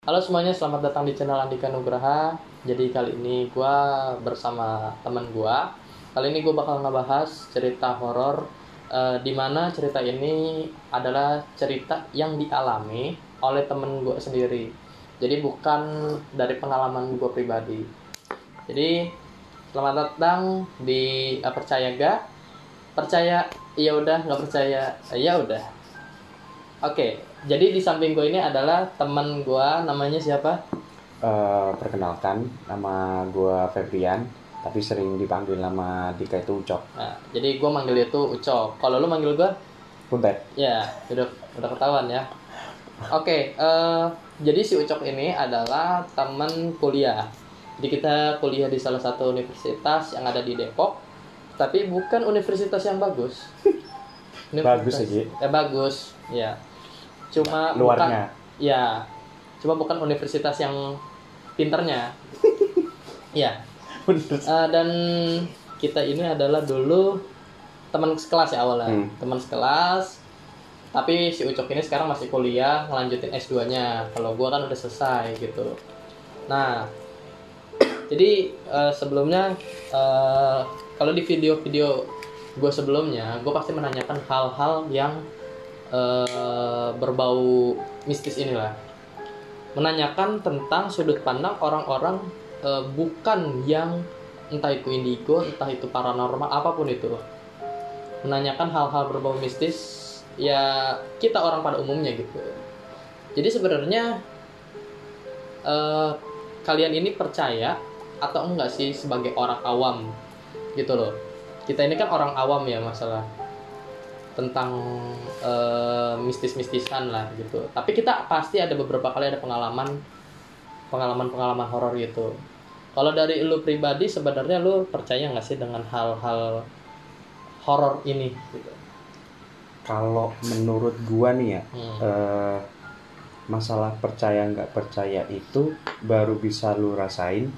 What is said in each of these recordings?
Halo semuanya, selamat datang di channel Andika Nugraha. Jadi kali ini gue bersama teman gue. Kali ini gue bakal ngebahas cerita horor, di mana cerita ini adalah cerita yang dialami oleh temen gue sendiri. Jadi bukan dari pengalaman gue pribadi. Jadi selamat datang di Percaya Gak? Percaya ya udah, nggak percaya ya udah. Oke, jadi di samping gue ini adalah teman gue, namanya siapa? Perkenalkan, nama gue Febrian, tapi sering dipanggil nama Dika itu Ucok. Nah, jadi gue manggil itu Ucok. Kalau lu manggil gue, Kuntet. ya udah ketahuan ya. Oke, jadi si Ucok ini adalah teman kuliah. Jadi kita kuliah di salah satu universitas yang ada di Depok, tapi bukan universitas yang bagus. Bagus aja. Bagus, ya. Cuma Luarnya. cuma bukan universitas yang pinternya. Ya. Dan kita ini adalah dulu teman sekelas ya awalnya. Teman sekelas. Tapi si Ucok ini sekarang masih kuliah, ngelanjutin S2-nya. Kalau gua kan udah selesai gitu. Nah, jadi sebelumnya kalau di video-video gue sebelumnya, gue pasti menanyakan hal-hal yang berbau mistis inilah. Menanyakan tentang sudut pandang orang-orang bukan yang entah itu indigo, entah itu paranormal, apapun itu. Menanyakan hal-hal berbau mistis ya kita orang pada umumnya gitu. Jadi sebenarnya kalian ini percaya atau enggak sih sebagai orang awam gitu loh. Kita ini kan orang awam ya masalah tentang mistis-mistisan lah gitu. Tapi kita pasti ada beberapa kali ada pengalaman horor gitu. Kalau dari lu pribadi sebenarnya lu percaya nggak sih dengan hal-hal horor ini gitu? Kalau menurut gua nih ya, masalah percaya nggak percaya itu baru bisa lu rasain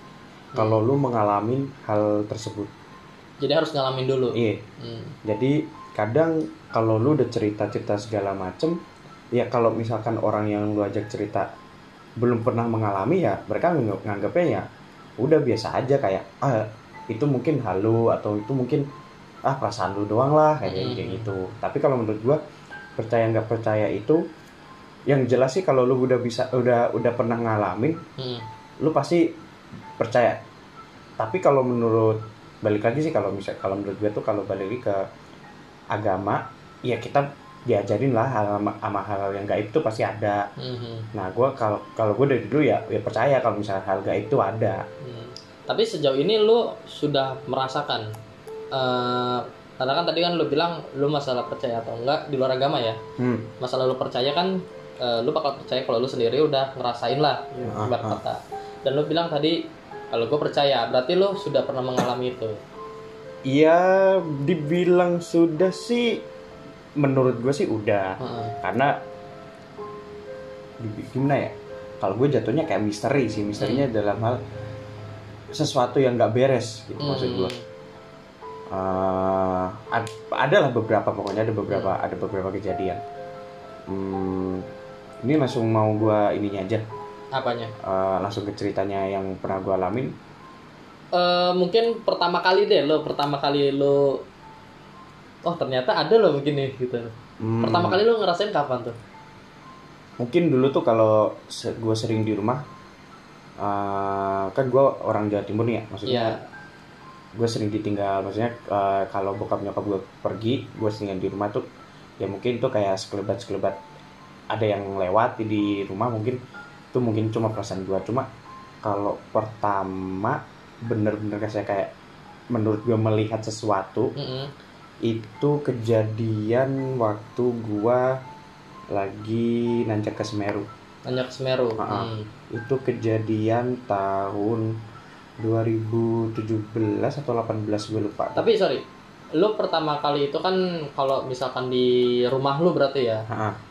kalau lu mengalami hal tersebut. Jadi harus ngalamin dulu. Iya. Jadi kadang kalau lu udah cerita-cerita segala macem, ya kalau misalkan orang yang lu ajak cerita belum pernah mengalami, ya mereka nganggapnya ya udah biasa aja, kayak itu mungkin halu atau itu mungkin perasaan lu doang lah kayak gitu. Tapi kalau menurut gua percaya nggak percaya itu yang jelas sih kalau lu udah pernah ngalamin, lu pasti percaya. Tapi kalau balik lagi sih, kalau menurut gue tuh kalau balik lagi ke agama, ya kita diajarin lah sama hal yang gaib itu pasti ada. Nah gue kalau gue dari dulu ya percaya kalau misalnya hal gaib itu ada. Tapi sejauh ini lu sudah merasakan karena kan tadi kan lu bilang lu masalah percaya atau enggak di luar agama ya. Masalah lu percaya kan lu bakal percaya kalau lu sendiri udah ngerasain lah ibarat kata. Dan lu bilang tadi kalau gue percaya, berarti lo sudah pernah mengalami itu? Iya, dibilang sudah sih, menurut gue sih udah. Karena gimana ya? Kalau gue jatuhnya kayak misteri sih, misterinya dalam hal sesuatu yang nggak beres, gitu maksud gue. Adalah beberapa, pokoknya ada beberapa kejadian. Ini langsung mau gue ininya aja. Apanya? Langsung ke ceritanya yang pernah gue alamin. Mungkin pertama kali lo oh ternyata ada lo begini gitu. Pertama kali lo ngerasain kapan tuh? Mungkin dulu tuh kalau gue sering di rumah, kan gue orang Jawa Timur nih ya, maksudnya gue sering ditinggal, maksudnya kalau bokap nyokap gue pergi, gue sering di rumah tuh ya mungkin tuh kayak sekelebat ada yang lewat di rumah, mungkin itu mungkin cuma perasaan gue. Cuma kalau pertama bener-bener kayak menurut gue melihat sesuatu, itu kejadian waktu gue lagi nanjak ke Semeru. Itu kejadian tahun 2017 atau 18 gue lupa. Tapi sorry, lu pertama kali itu kan kalau misalkan di rumah lu berarti ya,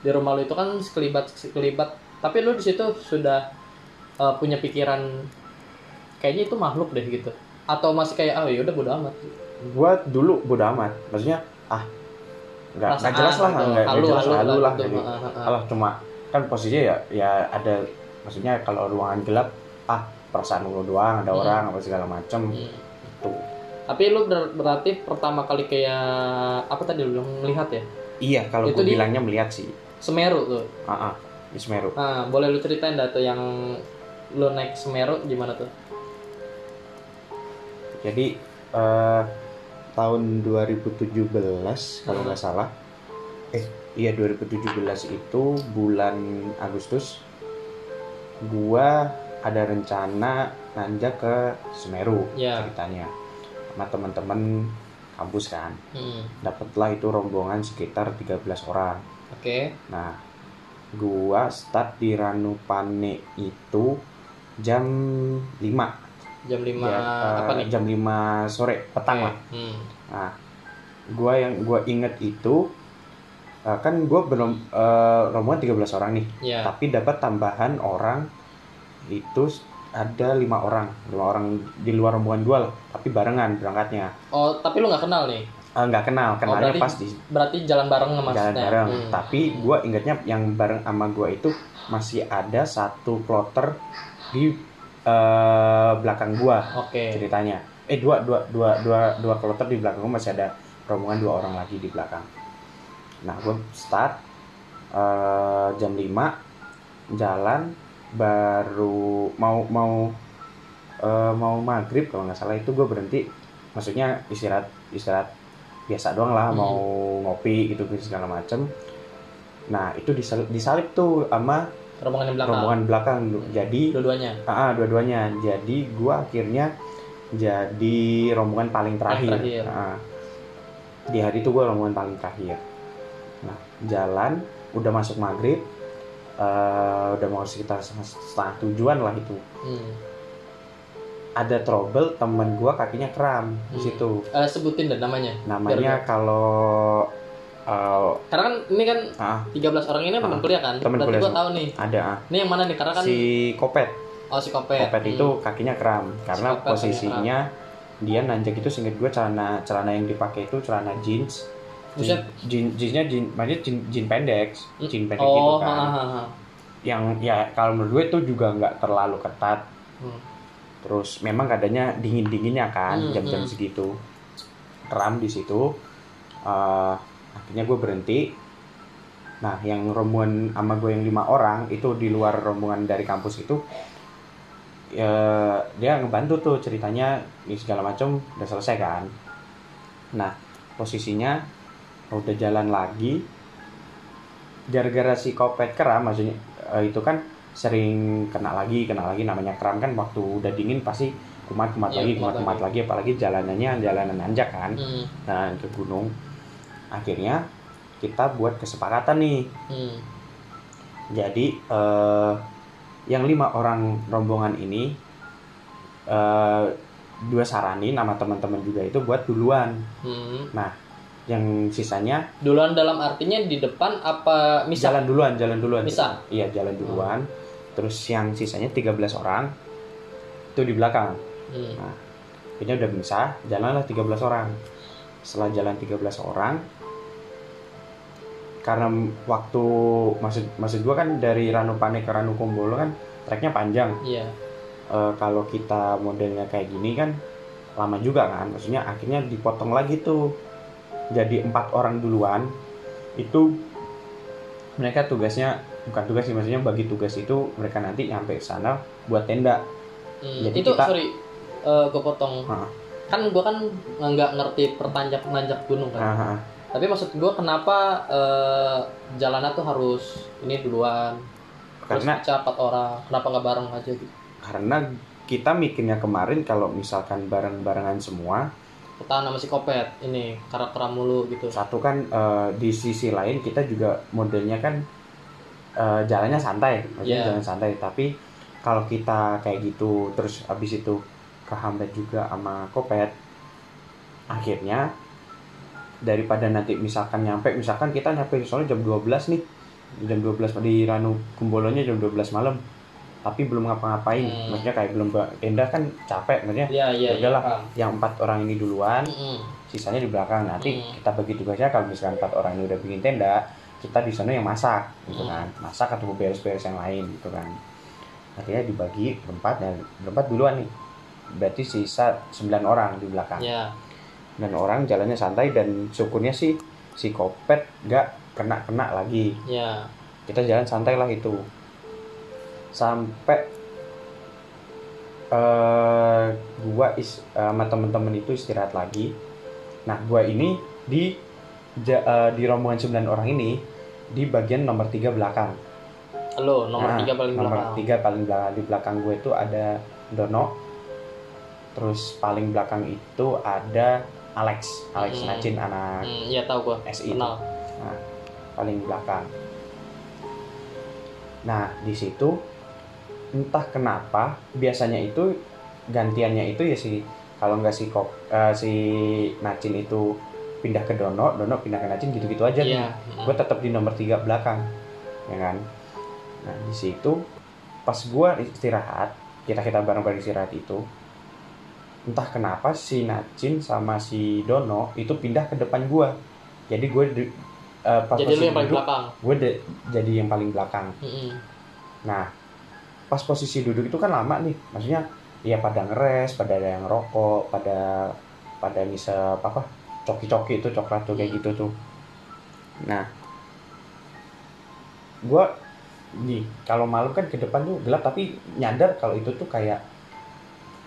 di rumah lu itu kan sekelibat, tapi lu di situ sudah punya pikiran kayaknya itu makhluk deh gitu, atau masih kayak ya udah bodo amat? Gua dulu bodo amat, maksudnya nggak jelas lah, nggak jelas, halu lah. Jadi alah, cuma kan posisinya ya ada maksudnya kalau ruangan gelap perasaan lu doang ada orang apa segala macem itu. Tapi lu berarti pertama kali kayak apa tadi lu bilang melihat ya? Iya, kalau gue bilangnya melihat sih. Semeru tuh. Di Semeru. Boleh lu ceritain dah tuh yang lu naik Semeru gimana tuh? Jadi tahun 2017 kalau nggak salah. 2017 itu bulan Agustus. Gua ada rencana nanjak ke Semeru ceritanya sama teman-teman kampus kan. Dapatlah itu rombongan sekitar 13 orang. Oke. Nah, gua start di Ranupane itu jam 5. Jam 5 apa nih? Jam 5 sore petang lah. Nah, gua inget itu kan gua belum rombongan 13 orang nih. Tapi dapat tambahan orang itu ada 5 orang di luar rombongan gua lah, tapi barengan berangkatnya. Oh, tapi lu nggak kenal nih? Nggak kenalnya berarti jalan bareng maksudnya. Jalan bareng. Tapi gua ingatnya yang bareng sama gua itu masih ada satu plotter di belakang gua. Ceritanya. Dua plotter di belakang gua, masih ada rombongan 2 orang lagi di belakang. Nah, gua start jam 5 jalan, baru mau maghrib kalau nggak salah itu gue berhenti, maksudnya istirahat biasa doang lah, mau ngopi gitu segala macem. Nah, itu disalip tuh sama rombongan belakang. Jadi dua-duanya. Jadi gue akhirnya jadi rombongan paling terakhir. Di hari itu gue rombongan paling terakhir. Nah, jalan udah masuk maghrib. Udah mau sekitar setengah tujuan lah itu. Ada trouble, temen gue kakinya kram di situ. Sebutin deh namanya. Namanya kalau karena kan ini kan 13 orang ini teman kuliah kan. Berarti gue tahu nih. Ada. Ini yang mana nih? Karena kan si Kopet. Si Kopet. Kopet itu kakinya kram karena posisinya dia nanjak itu, seinget gue celana yang dipakai itu celana jeans. Jeansnya jeans pendek gitu kan. Yang ya kalau menurut gue itu juga nggak terlalu ketat. Terus memang keadaannya dingin-dinginnya kan, jam-jam segitu. Kram di situ. Akhirnya gue berhenti. Nah, yang rombongan sama gue yang 5 orang itu di luar rombongan dari kampus itu, dia ngebantu tuh ceritanya segala macam udah selesai kan. Nah, posisinya udah jalan lagi, gara-gara si Kopet kram, maksudnya itu kan sering kena lagi namanya kram kan, waktu udah dingin pasti kumat lagi, apalagi jalanan nanjak kan. Nah, ke gunung. Akhirnya kita buat kesepakatan nih. Jadi yang 5 orang rombongan ini dua saranin sama teman-teman juga itu buat duluan. Nah, yang sisanya duluan dalam artinya di depan apa misah? Jalan duluan. Misah? Iya, jalan duluan. Terus yang sisanya 13 orang itu di belakang. Nah, ini udah misah, jalanlah 13 orang. Setelah jalan 13 orang, karena waktu maksud gua kan dari Ranupane ke Ranukumbolo kan treknya panjang. Iya. Kalau kita modelnya kayak gini kan lama juga kan. Maksudnya akhirnya dipotong lagi tuh. Jadi 4 orang duluan itu mereka bukan tugas sih, maksudnya bagi tugas itu mereka nanti nyampe sana buat tenda. Jadi itu gue potong. Kan gue kan nggak ngerti nanjak gunung kan. Tapi maksud gue kenapa jalannya tuh harus ini duluan, karena 4 orang, kenapa nggak bareng aja gitu? Karena kita mikirnya kemarin kalau misalkan bareng-barengan semua, pertahan sama si Kopet ini karakter mulu gitu. Satu kan di sisi lain kita juga modelnya kan jalannya santai, maksudnya jalan santai. Tapi kalau kita kayak gitu terus abis itu kehambat juga sama Kopet, akhirnya daripada nanti misalkan kita nyampe soalnya jam 12 nih, jam 12 di Ranukumbolonya jam 12 malam, tapi belum ngapa-ngapain, maksudnya kayak belum tenda kan capek, maksudnya udahlah yang 4 orang ini duluan, sisanya di belakang. Nanti kita bagi tugasnya, kalau misalkan 4 orang ini udah bikin tenda, kita di sana yang masak gitu kan, masak atau beres-beres yang lain gitu kan. Akhirnya dibagi berempat, dan berempat duluan nih. Berarti sisa 9 orang di belakang. Ya. 9 orang jalannya santai, dan syukurnya sih si Kopet gak kena lagi. Ya. Kita jalan santai lah itu. Sampai gua sama temen-temen itu istirahat lagi. Nah, gua ini di rombongan 9 orang ini di bagian nomor 3 belakang. Lo nomor 3 paling belakang. Nomor 3 paling belakang. Di belakang gue itu ada Dono. Terus paling belakang itu ada Alex Nacin, anak ya tahu gue, SI kenal. Nah, paling belakang. Nah, di situ entah kenapa biasanya itu gantiannya itu ya kalau nggak si Nacin itu pindah ke Dono pindah ke Nacin, gitu-gitu aja nih. Gue tetap di nomor 3 belakang, ya kan. Nah, di situ pas gue istirahat, kita bareng-bareng istirahat itu, entah kenapa si Nacin sama si Dono itu pindah ke depan gue. Jadi gue pas jadi lu yang paling belakang. Gue jadi yang paling belakang. Nah, pas posisi duduk itu kan lama nih, maksudnya ya pada ngeres, pada ada yang rokok, pada ngisep apa coki-coki itu, coklat tuh kayak gitu tuh. Nah, gue nih kalau malam kan ke depan tuh gelap, tapi nyadar kalau itu tuh kayak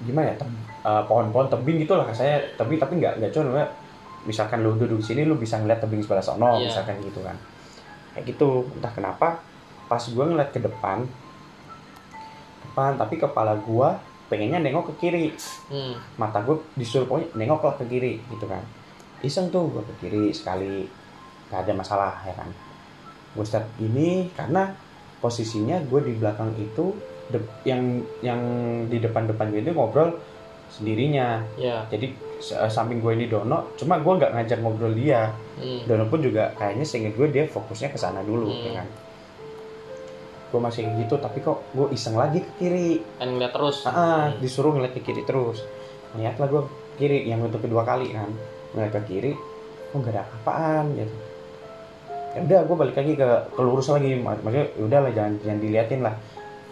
gimana ya, pohon-pohon tebing gitu lah saya, tapi nggak cuma misalkan lu duduk sini lu bisa ngeliat tebing sebelah sono, misalkan gitu kan, kayak gitu. Entah kenapa pas gue ngeliat ke depan, tapi kepala gue pengennya nengok ke kiri. Mata gue disuruh pokoknya nengok lah ke kiri gitu kan. Iseng tuh gue ke kiri sekali, nggak ada masalah ya kan. Gue start ini karena posisinya gue di belakang itu, yang di depan gue itu ngobrol sendirinya. Jadi samping gue ini Dono, cuma gue nggak ngajak ngobrol dia. Dono pun juga kayaknya seinget gue dia fokusnya ke sana dulu, ya kan. Gue masih gitu, tapi kok gue iseng lagi ke kiri. Ngeliat terus. Disuruh ngeliat ke kiri terus. Lihatlah gue kiri yang untuk kedua kali kan, ngeliat ke kiri, kok nggak ada apaan gitu. Ya udah, gue balik lagi ke lurus lagi, maksudnya udah lah, jangan diliatin lah,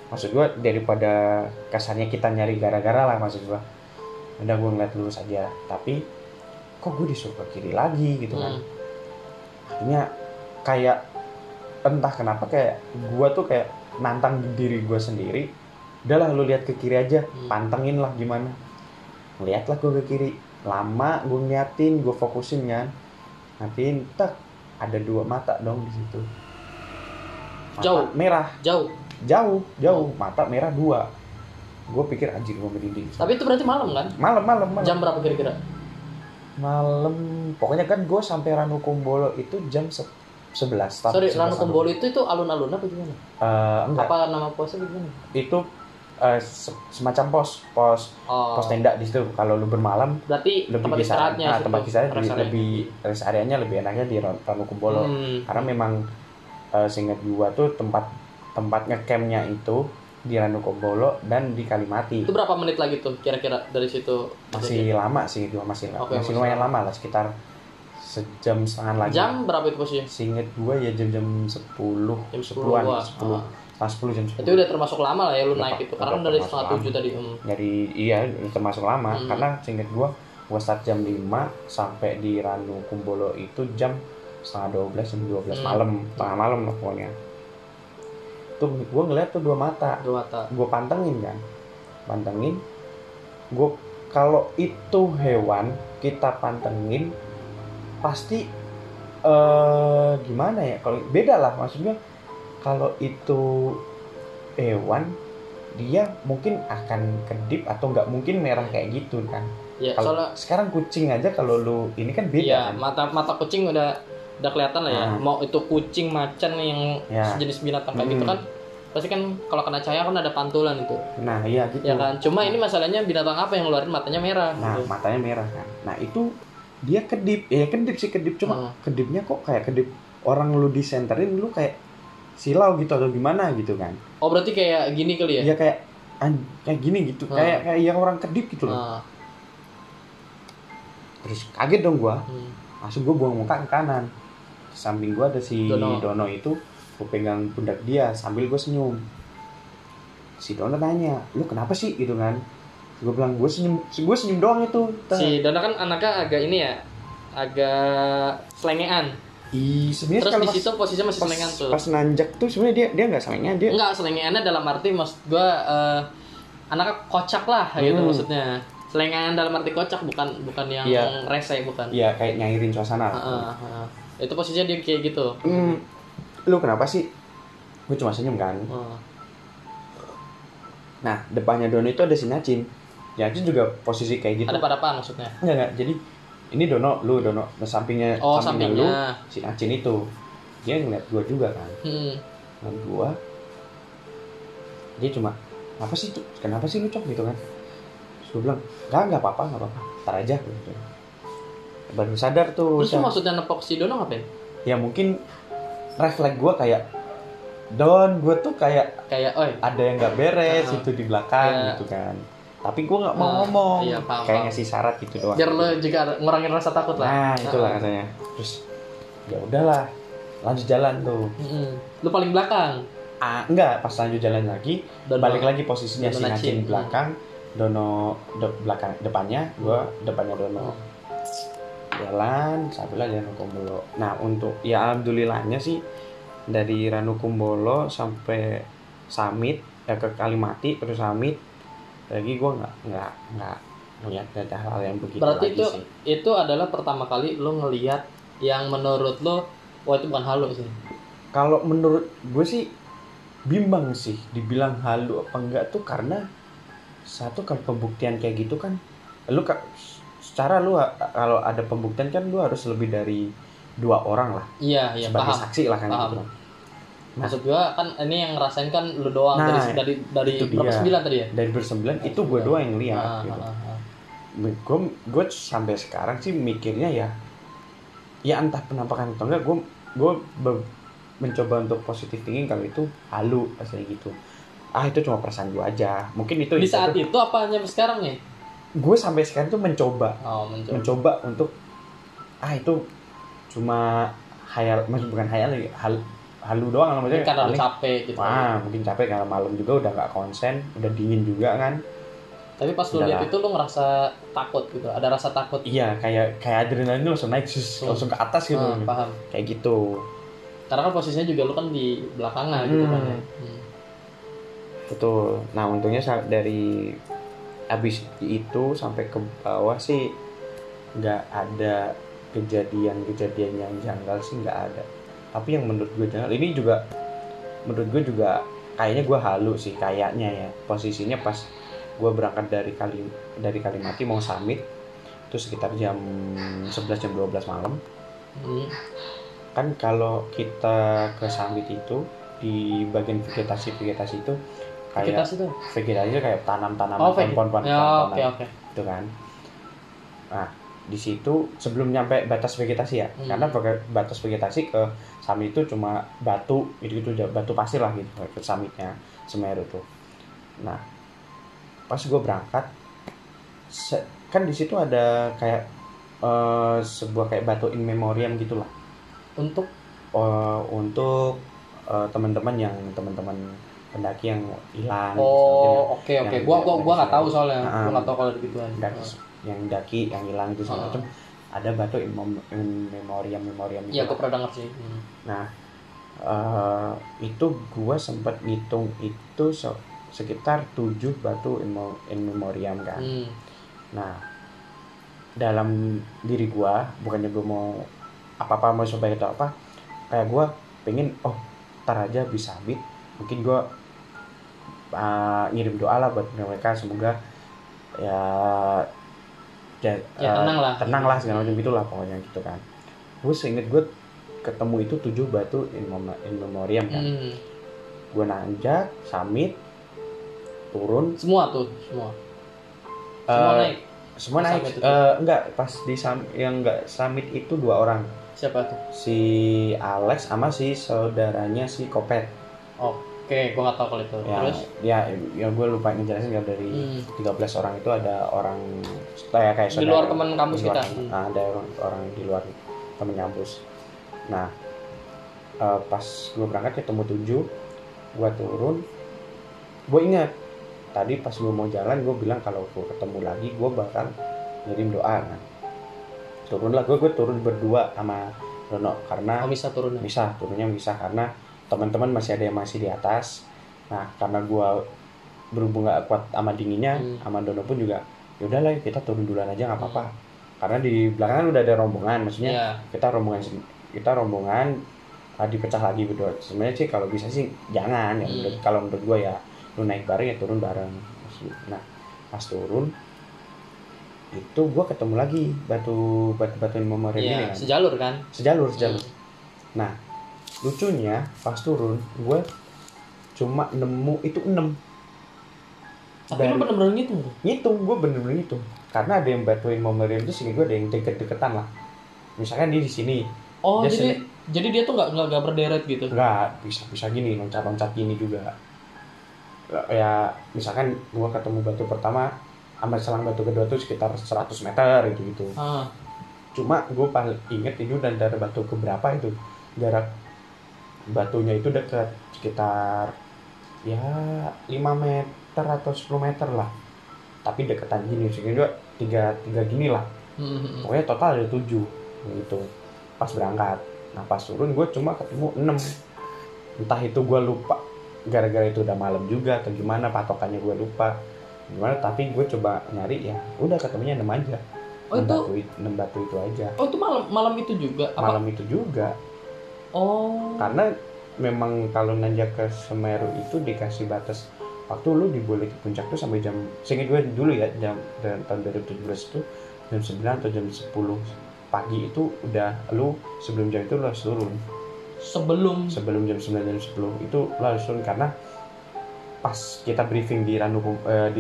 maksud gue daripada kasarnya kita nyari gara-gara lah, maksud gue udah gue ngeliat lurus aja. Tapi kok gue disuruh ke kiri lagi gitu kan. Akhirnya kayak entah kenapa kayak gue tuh kayak nantang diri gue sendiri, udahlah lu lihat ke kiri aja, pantengin lah gimana. Ngeliatlah gue ke kiri, lama gue ngeliatin, gue fokusin kan, nanti tak ada 2 mata dong di situ. Jauh merah. Jauh, mata merah 2. Gue pikir anjir gue merinding. Tapi itu berarti malam kan? Malam. Jam berapa kira-kira? Malam. Pokoknya kan gue sampai Ranukumbolo itu jam 11. Sorry, Ranukumbolo itu alun-alun apa gimana? Enggak. Apa nama posnya gimana? Itu semacam pos tenda di situ. Kalau lu bermalam berarti tempat istirahatnya, tempat istirahatnya lebih rest areanya lebih enaknya di Ranukumbolo. Karena memang seingat gua tuh tempat ngecampnya itu di Ranukumbolo dan di Kalimati. Itu berapa menit lagi tuh kira-kira dari situ? Masih lama sih, masih lumayan lama lah, sekitar sejam setengah lagi. Jam berapa itu posisinya? Seingat gua ya jam 10-an. 10 jam 10. Itu udah termasuk lama lah ya lu naik itu, karena dari 6:30 tadi. Jadi iya termasuk lama, karena seinget gua start jam 5 sampai di Ranukumbolo itu jam 11:30 jam 12 malam, tengah malam lah pokoknya. Tuh gua ngeliat tuh 2 mata. Gua pantengin. Gua kalau itu hewan kita pantengin pasti gimana ya, kalau beda lah, maksudnya kalau itu hewan dia mungkin akan kedip atau nggak mungkin merah kayak gitu kan. Kalau sekarang kucing aja kalau lu ini kan beda kan? mata kucing udah kelihatan lah ya. Mau itu kucing, macan yang sejenis binatang kayak gitu kan, pasti kan kalau kena cahaya kan ada pantulan itu. Nah iya gitu. Ya kan, cuma ini masalahnya binatang apa yang ngeluarin matanya merah. Nah gitu. Matanya merah kan. Nah itu dia kedip, kedip cuma kedipnya kok kayak kedip orang lu disenterin lu kayak silau gitu atau gimana gitu kan. Oh berarti kayak gini kali ya? Iya kayak gini gitu, kayak yang orang kedip gitu loh. Terus kaget dong gua, langsung gua buang muka ke kanan. Samping gua ada si Dono itu, gua pegang pundak dia sambil gua senyum. si Dona nanya, lu kenapa sih gitu kan? Gue bilang gue senyum doang itu. Si Dona kan anaknya agak ini ya, agak selengean. Sebenarnya Terus kalau di situ posisinya masih selengean tuh. Pas nanjak tuh sebenarnya dia nggak selengean, dia nggak selengeannya dalam arti maksud gue anaknya kocak lah gitu maksudnya. Selengean dalam arti kocak, bukan yang rese, bukan. Iya, kayak nyairin suasana. Itu posisinya dia kayak gitu. Lu kenapa sih? Gue cuma senyum kan. Nah, depannya Dono itu ada si Nacin. Nacin juga posisi kayak gitu. Ada pada apa maksudnya? Enggak. Jadi ini Dono. Nah, sampingnya lu, si Nacin itu. Dia ngeliat gue juga kan. Nah, gue dia cuma kenapa sih lu Cok gitu kan. Terus gue bilang, enggak apa-apa. Ntar aja gitu. Baru sadar tuh. Terus maksudnya nepok si Dono ngapain? Ya mungkin refleks gue kayak Don, gue tuh kayak ada yang nggak beres itu di belakang gitu kan. Tapi gue nggak mau ngomong, kayak ngasih syarat gitu doang. Biar lo juga ngurangin rasa takut lah. Nah itulah katanya. Terus ya udahlah, lanjut jalan tuh. Lu paling belakang? Enggak, pas lanjut jalan lagi, balik lagi posisinya si Nacin di belakang, Dono belakang depannya, gue depannya Dono. Jalan sampai Ranukumbolo. Nah untuk ya alhamdulillahnya sih dari Ranukumbolo sampai Summit ke Kalimati terus Summit lagi gue nggak ngeliat ada hal yang begitu. Berarti lagi itu adalah pertama kali lo ngelihat yang menurut lo wah itu bukan halu sih. Kalau menurut gue sih bimbang sih dibilang halu apa enggak tuh, karena satu kan pembuktian kayak gitu kan lu secara lu kalau ada pembuktian kan lu harus lebih dari 2 orang lah. Iya, sebagai paham. saksi lah kan gitu. Maksud gua kan ini yang ngerasain kan lu doang dari berapa 9 tadi ya? Dari ber-9 itu gua doang yang lihat gitu. Gue sampai sekarang sih mikirnya ya entah penampakan atau enggak, gue mencoba untuk positif thinking kalau itu halu asli gitu. Itu cuma perasaan gue aja. Mungkin itu di saat itu apa hanya sekarang nih? Gue sampai sekarang tuh mencoba untuk itu cuma hayal, maksud bukan hayal lagi, halu doang maksudnya. Karena lu capek gitu. Mungkin capek karena malam juga udah nggak konsen, udah dingin juga kan. Tapi pas lu lihat itu lu ngerasa takut gitu, ada rasa takut. Iya, kayak adrenalin itu langsung naik, langsung ke atas gitu. Paham. Kayak gitu. Karena kan posisinya juga lu kan di belakangan gitu kan ya. Betul. Nah untungnya dari abis itu sampai ke bawah sih nggak ada kejadian yang janggal sih, nggak ada. Tapi yang menurut gue janggal ini juga, menurut gue juga kayaknya gue halu sih kayaknya ya. Posisinya pas gue berangkat dari Kalimati mau Summit itu sekitar jam 11 jam 12 malam. Kan kalau kita ke Summit itu di bagian vegetasi itu kayak vegetasi kayak tanam-tanaman, pohon-pohon itu kan. Nah di situ sebelum nyampe batas vegetasi ya, karena batas vegetasi ke Summit itu cuma batu itu batu pasir lah gitu ke Summitnya Semeru tuh. Nah pas gue berangkat kan di situ ada kayak sebuah kayak batu in memoriam gitulah untuk teman-teman pendaki yang hilang. Oke. Gua nggak tahu soalnya. Gua nggak tahu kalau begituan. Yang daki yang hilang itu segala macam. Ada batu in memoriam gitu. Iya, gua pernah dengar sih. Nah, itu gua sempat ngitung itu sekitar 7 batu in memoriam kan. Nah, dalam diri gua, bukannya gua mau apa-apa mau supaya itu apa, kayak gua pengen ntar aja bisa Summit, mungkin gua ngirim doa lah buat mereka, semoga tenang lah segala macam gitulah pokoknya gitu kan. Gue seinget gue ketemu itu 7 batu in memoriam kan. Gue nanjak Summit, turun semua naik. Enggak, pas di Summit itu 2 orang. Siapa tuh? Si Alex sama si saudaranya si Kopet. Oke, gue nggak tahu kalau itu. Terus? Ya gue lupa ngejelasin kalau dari 13 orang itu ada orang kayak saudara, di luar teman kampus kita. Ada orang di luar teman kampus. Nah, pas gue berangkat ketemu 7, gue turun, gue ingat tadi pas gue mau jalan gue bilang kalau gue ketemu lagi gue bakal ngirim doa kan. Turunlah gue turun berdua sama Dono karena bisa turun. Turunnya bisa karena teman-teman masih ada yang masih di atas. Nah karena gue berhubung gak kuat sama dinginnya, sama Dono pun juga ya udahlah kita turun duluan aja nggak apa-apa. Karena di belakangan udah ada rombongan, maksudnya kita rombongan dipecah lagi berdua. Sebenarnya sih kalau bisa sih jangan ya. Kalau menurut gue ya lu naik bareng ya turun bareng. Nah pas turun itu gue ketemu lagi batu memorial ini kan. Sejalur. Nah lucunya pas turun gue cuma nemu itu 6. Tapi lu bener-bener ngitung? Gue bener-bener ngitung karena ada yang batuin memorial itu sini gue ada yang deket-deketan lah. Misalkan dia di sini. Oh jadi dia tuh nggak berderet gitu? Nggak, bisa gini loncat gini juga. Ya misalkan gue ketemu batu pertama sama selang batu kedua tuh sekitar 100 meter gitu. Cuma gue paling inget itu dan dari batu keberapa itu jarak batunya itu dekat sekitar ya 5 meter atau 10 meter lah. Tapi deketan gini sehingga 3 gini lah. Pokoknya total ada 7 gitu pas berangkat. Nah pas turun gue cuma ketemu 6. Entah itu gue lupa gara-gara itu udah malam juga atau gimana, patokannya gue lupa gimana, tapi gue coba nyari ya udah ketemunya 6 aja. 6 batu itu aja. Oh itu malam itu juga? Malam itu juga. Oh. Karena memang kalau nanjak ke Semeru itu dikasih batas waktu lu diboleh ke puncak tuh sampai jam, seingat gue dulu ya, tahun 2017 itu jam 9 atau jam 10 pagi itu udah lu sebelum jam itu lu harus turun. Sebelum jam 9 jam 10 itu lu harus turun karena pas kita briefing di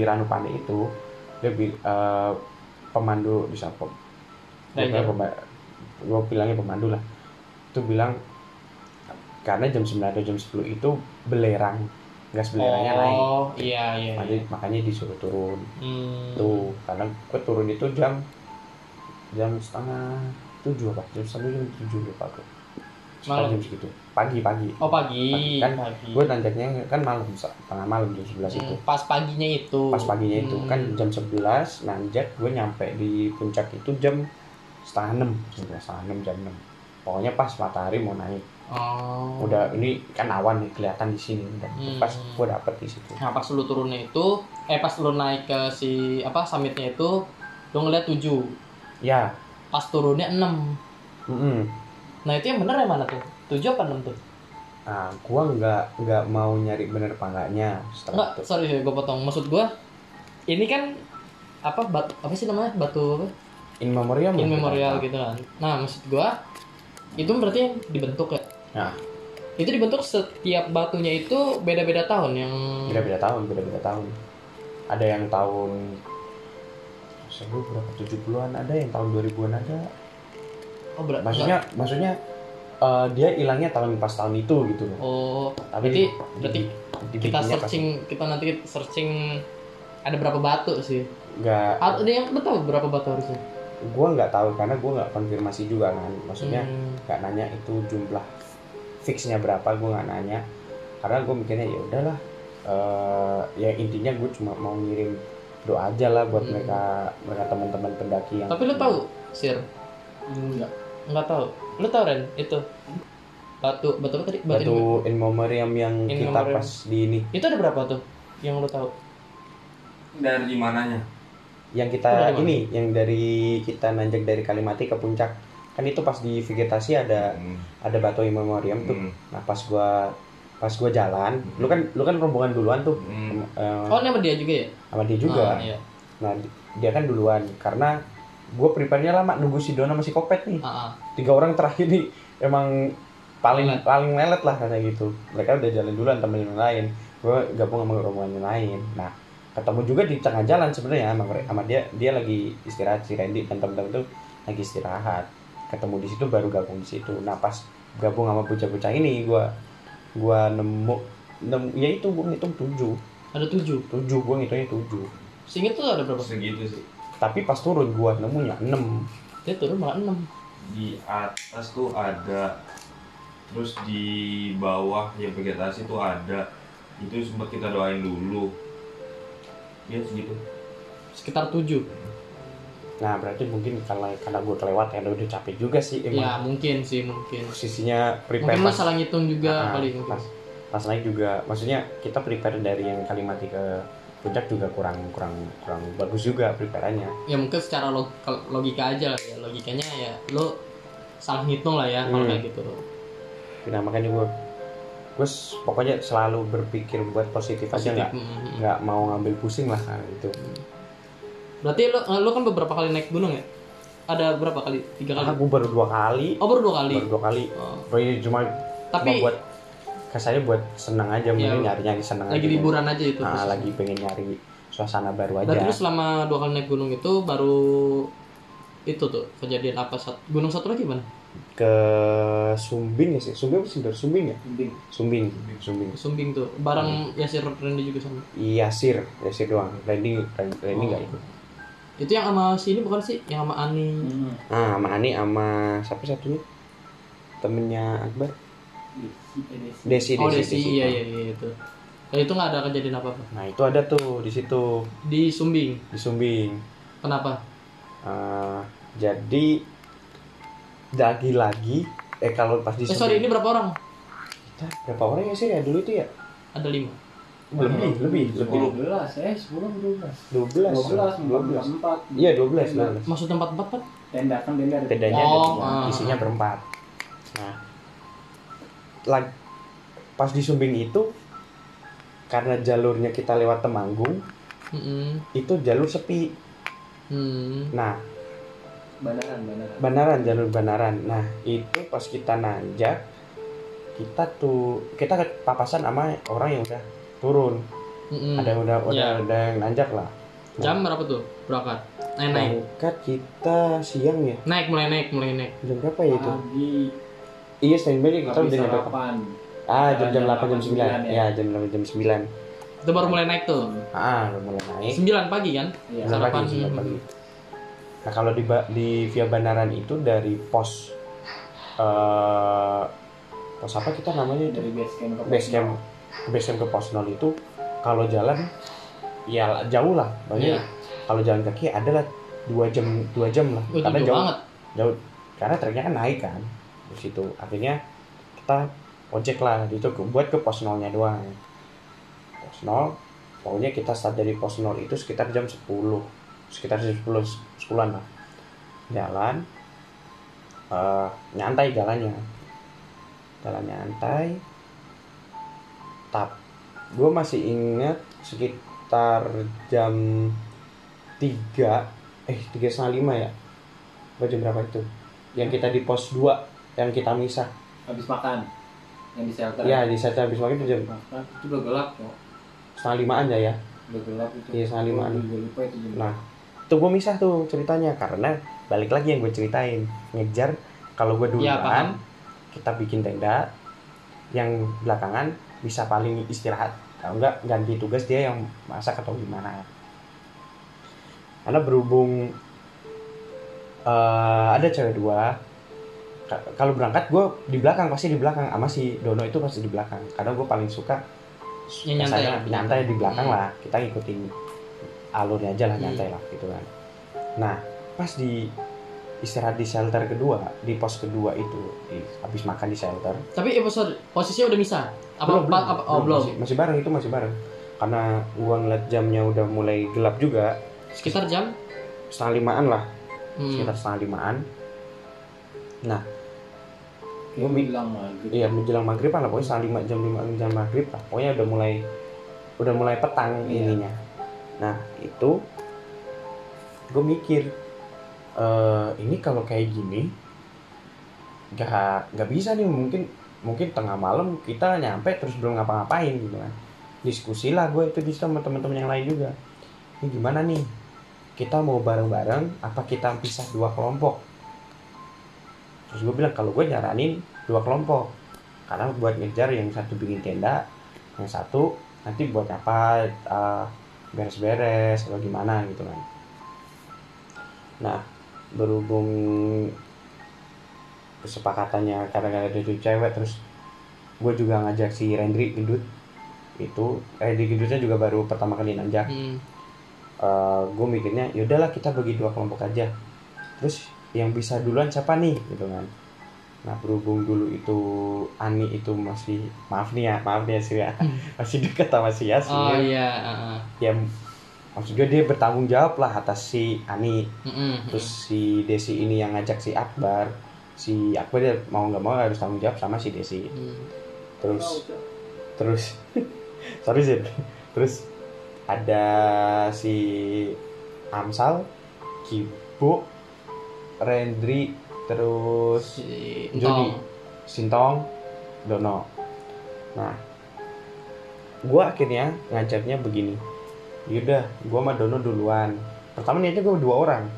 Ranupane itu dia pemandu di Sapom. Gue bilangnya pemandu lah. Itu bilang karena jam 9 atau jam 10 itu belerang, gas belerangnya naik. Oh iya. Makanya disuruh turun. Tuh, karena gue turun itu jam 6:30 apa? Jam 7 lupa tuh. Jam segitu. Pagi. Oh pagi. Kan gue nanjaknya kan malam, tengah malam jam 11 itu. Pas paginya itu. Kan jam 11 nanjak, gue nyampe di puncak itu jam 5:30, jam 6. Pokoknya pas matahari mau naik. Udah ini kan awan nih kelihatan di sini dan pas gue dapet di situ. Nah pas lu turunnya itu, pas lu naik ke summitnya itu, lu ngeliat 7. Ya. Pas turunnya 6. Nah itu yang bener yang mana tuh? 7 apa 6 tuh? Nah, gua nggak mau nyari bener apa enggaknya. Enggak, sorry gue potong. Maksud gua, ini kan apa sih namanya, batu apa? In memorial gitu kan. Nah maksud gua, itu berarti dibentuk ya? Nah. Itu dibentuk setiap batunya itu beda-beda tahun yang. Beda-beda tahun. Ada yang tahun berapa 70-an, ada yang tahun 2000-an ada. Oh berarti maksudnya dia hilangnya pas tahun itu gitu loh. Oh, tapi berarti kita nanti searching ada berapa batu sih? Enggak. Ada yang tahu berapa batu harusnya? Gua nggak tahu karena gua nggak konfirmasi juga kan. Maksudnya nggak nanya itu jumlah fixnya berapa, gua nggak nanya. Karena gua mikirnya ya udahlah. Ya intinya gue cuma mau ngirim doa aja lah buat mereka teman-teman pendaki yang. Tapi lu tahu, Sir? Enggak tahu. Lu tahu Ren itu batu apa tadi? Batu in memoriam yang kita pas di ini. Itu ada berapa tuh yang lu tahu? Dari mananya? Yang kita yang dari kita nanjak dari Kalimati ke puncak. Kan itu pas di vegetasi ada batu in memoriam tuh. Nah, pas gua jalan, lu kan rombongan duluan tuh. Oh, sama dia juga ya? Sama dia juga. Iya. Nah, dia kan duluan karena gue prepare-nya lama nunggu si Dona masih Kopet nih. 3 orang terakhir nih emang paling lelet lah katanya gitu. Mereka udah jalan duluan temen yang lain. Gue gabung sama rombongan yang lain. Nah, ketemu juga di tengah jalan sebenarnya sama dia lagi istirahat, si Randy dan temen-temen tuh lagi istirahat. Ketemu di situ baru gabung di situ. Nah, pas gabung sama bocah-bocah ini gue nemu ya itu gue ngitung 7. Ada 7. Gue ngitungnya 7. Seinget tuh ada berapa? Segitu sih. Tapi pas turun gua nemunya 6. Dia turun malah 6. Di atas tuh ada, terus di bawah yang vegetasi tuh ada, Itu sempat kita doain dulu. Ya segitu. Sekitar 7. Nah berarti mungkin karena gue kelewat ya udah capek juga sih Ya emang. mungkin sih, mungkin. Posisinya prepare Mungkin lu salah ngitung juga Nah, kali mungkin. pas naik juga, maksudnya kita prepare dari yang Kalimati ke puncak juga kurang bagus juga preparannya. Ya mungkin secara logika aja lah ya. Logikanya ya lu salah ngitung lah ya kalau kayak gitu. Nah makanya gue pokoknya selalu berpikir buat positif aja, nggak mau ngambil pusing lah gitu. Berarti lu kan beberapa kali naik gunung ya? Ada berapa kali? 3 kali? Aku baru 2 kali. Oh baru 2 kali? Baru 2 kali. Oh. Cuma buat kesannya buat senang aja, mungkin nyari senang aja. Lagi liburan aja itu. Lagi pengen nyari suasana baru aja. Berarti lu selama 2 kali naik gunung itu baru itu tuh kejadian apa? Gunung satu lagi mana? Ke Sumbing ya sih. Sumbing ya? Sumbing. Sumbing tuh. Bareng Yasir Randy juga sama. Yasir doang. Randy enggak ikut. Itu yang sama sini bukan sih? Yang sama Ani. Sama Ani sama siapa satunya? Temennya Akbar. Desi. Iya itu. Ya, itu nggak ada kejadian apa-apa. Nah itu ada tuh di situ. Di Sumbing. Kenapa? Jadi lagi kalau pas di sorry, ini berapa orang? Kita berapa orang ya sih ya dulu itu ya? Ada 5. Lebih. 10 Iya 12. Maksud tempat Tenda Tendanya isinya berempat. Nah, pas di Sumbing itu karena jalurnya kita lewat Temanggung, itu jalur sepi. Nah, jalur Banaran. Nah, itu pas kita nanjak, kita papasan sama orang yang udah turun. Ada yang nanjak lah. Nah, jam berapa tuh berangkat? Naik. Berangkat kita siang ya. Mulai naik. Jam berapa ya itu? Iya, standby kita udah nyampe. Jam 8 jam 9. Ya, jam 8 jam 9. Itu baru mulai naik tuh. Baru mulai naik. 9 pagi kan? Iya. 9 pagi. Nah, kalau di via Banaran itu dari pos apa kita namanya itu? Dari base camp ke pos 0 itu kalau jalan ya jauh lah. Banyak. Kalau jalan kaki adalah 2 jam lah. Karena jauh. Karena treknya kan naik kan. Di situ. Akhirnya kita ojek lah gitu buat ke pos 0-nya doang. Pos 0, pokoknya kita start dari pos 0 itu sekitar jam 10. Sekitar 10-an lah. Jalan nyantai jalannya nyantai. Gue masih ingat sekitar jam 3:30 ya. Jam berapa itu? Yang kita di pos 2 yang kita misah. Habis makan. Yang di shelter. Iya, di shelter habis makan itu jam. Itu udah gelap kok. 4:30 aja ya. Udah gelap itu. Iya, 4:30. Lupa itu jam. Nah, itu gue misah tuh ceritanya karena balik lagi yang gue ceritain ngejar kalau gue duluan kita bikin tenda, yang belakangan bisa paling istirahat, kalau enggak ganti tugas dia yang masak atau gimana. Karena berhubung ada cewek 2, kalau berangkat gue di belakang, pasti di belakang sama si Dono itu pasti di belakang, karena gue paling suka nyantai di belakang lah, kita ngikutin alurnya aja lah, nyantai lah gitu kan. Nah pas di istirahat di shelter kedua, di pos kedua itu habis makan di shelter. Tapi posisinya udah misah? Belum. Masih bareng, karena gua ngeliat jamnya udah mulai gelap juga. Sekitar jam 4:30 lah. Sekitar 4:30. Nah, gua bilang maghrib. Iya, menjelang maghrib lah, pokoknya 5 jam maghrib lah. Pokoknya udah mulai petang ininya. Nah, itu gue mikir ini kalau kayak gini gak bisa nih, mungkin tengah malam kita nyampe terus belum ngapa-ngapain gitu kan. Diskusi lah gue itu sama teman-teman yang lain juga, ini gimana nih, kita mau bareng-bareng apa kita pisah 2 kelompok. Terus gue bilang kalau gue nyaranin 2 kelompok karena buat ngejar, yang satu bikin tenda, yang satu nanti buat apa, beres-beres atau gimana gitu kan. Nah, berhubung kesepakatannya karena ada tuh cewek, terus gue juga ngajak si Rendri gendut itu di Gedutnya juga baru pertama kali nanjak. Gue mikirnya yaudahlah kita bagi 2 kelompok aja, terus yang bisa duluan siapa nih gitu kan. Nah berhubung dulu itu Ani itu masih maaf nih ya sih ya masih dekat sama si Yasin. Oh iya. Ya maksud gue dia bertanggung jawab lah atas si Ani. Terus si Desi ini yang ngajak si Akbar dia mau nggak mau harus tanggung jawab sama si Desi. Terus sorry sih. Terus ada si Amsal, Kibo, Rendri, terus Si Joni, Sintong, Dono. Nah, gue akhirnya ngajaknya begini. Yaudah, gue sama Dono duluan. Pertama niatnya gue 2 orang.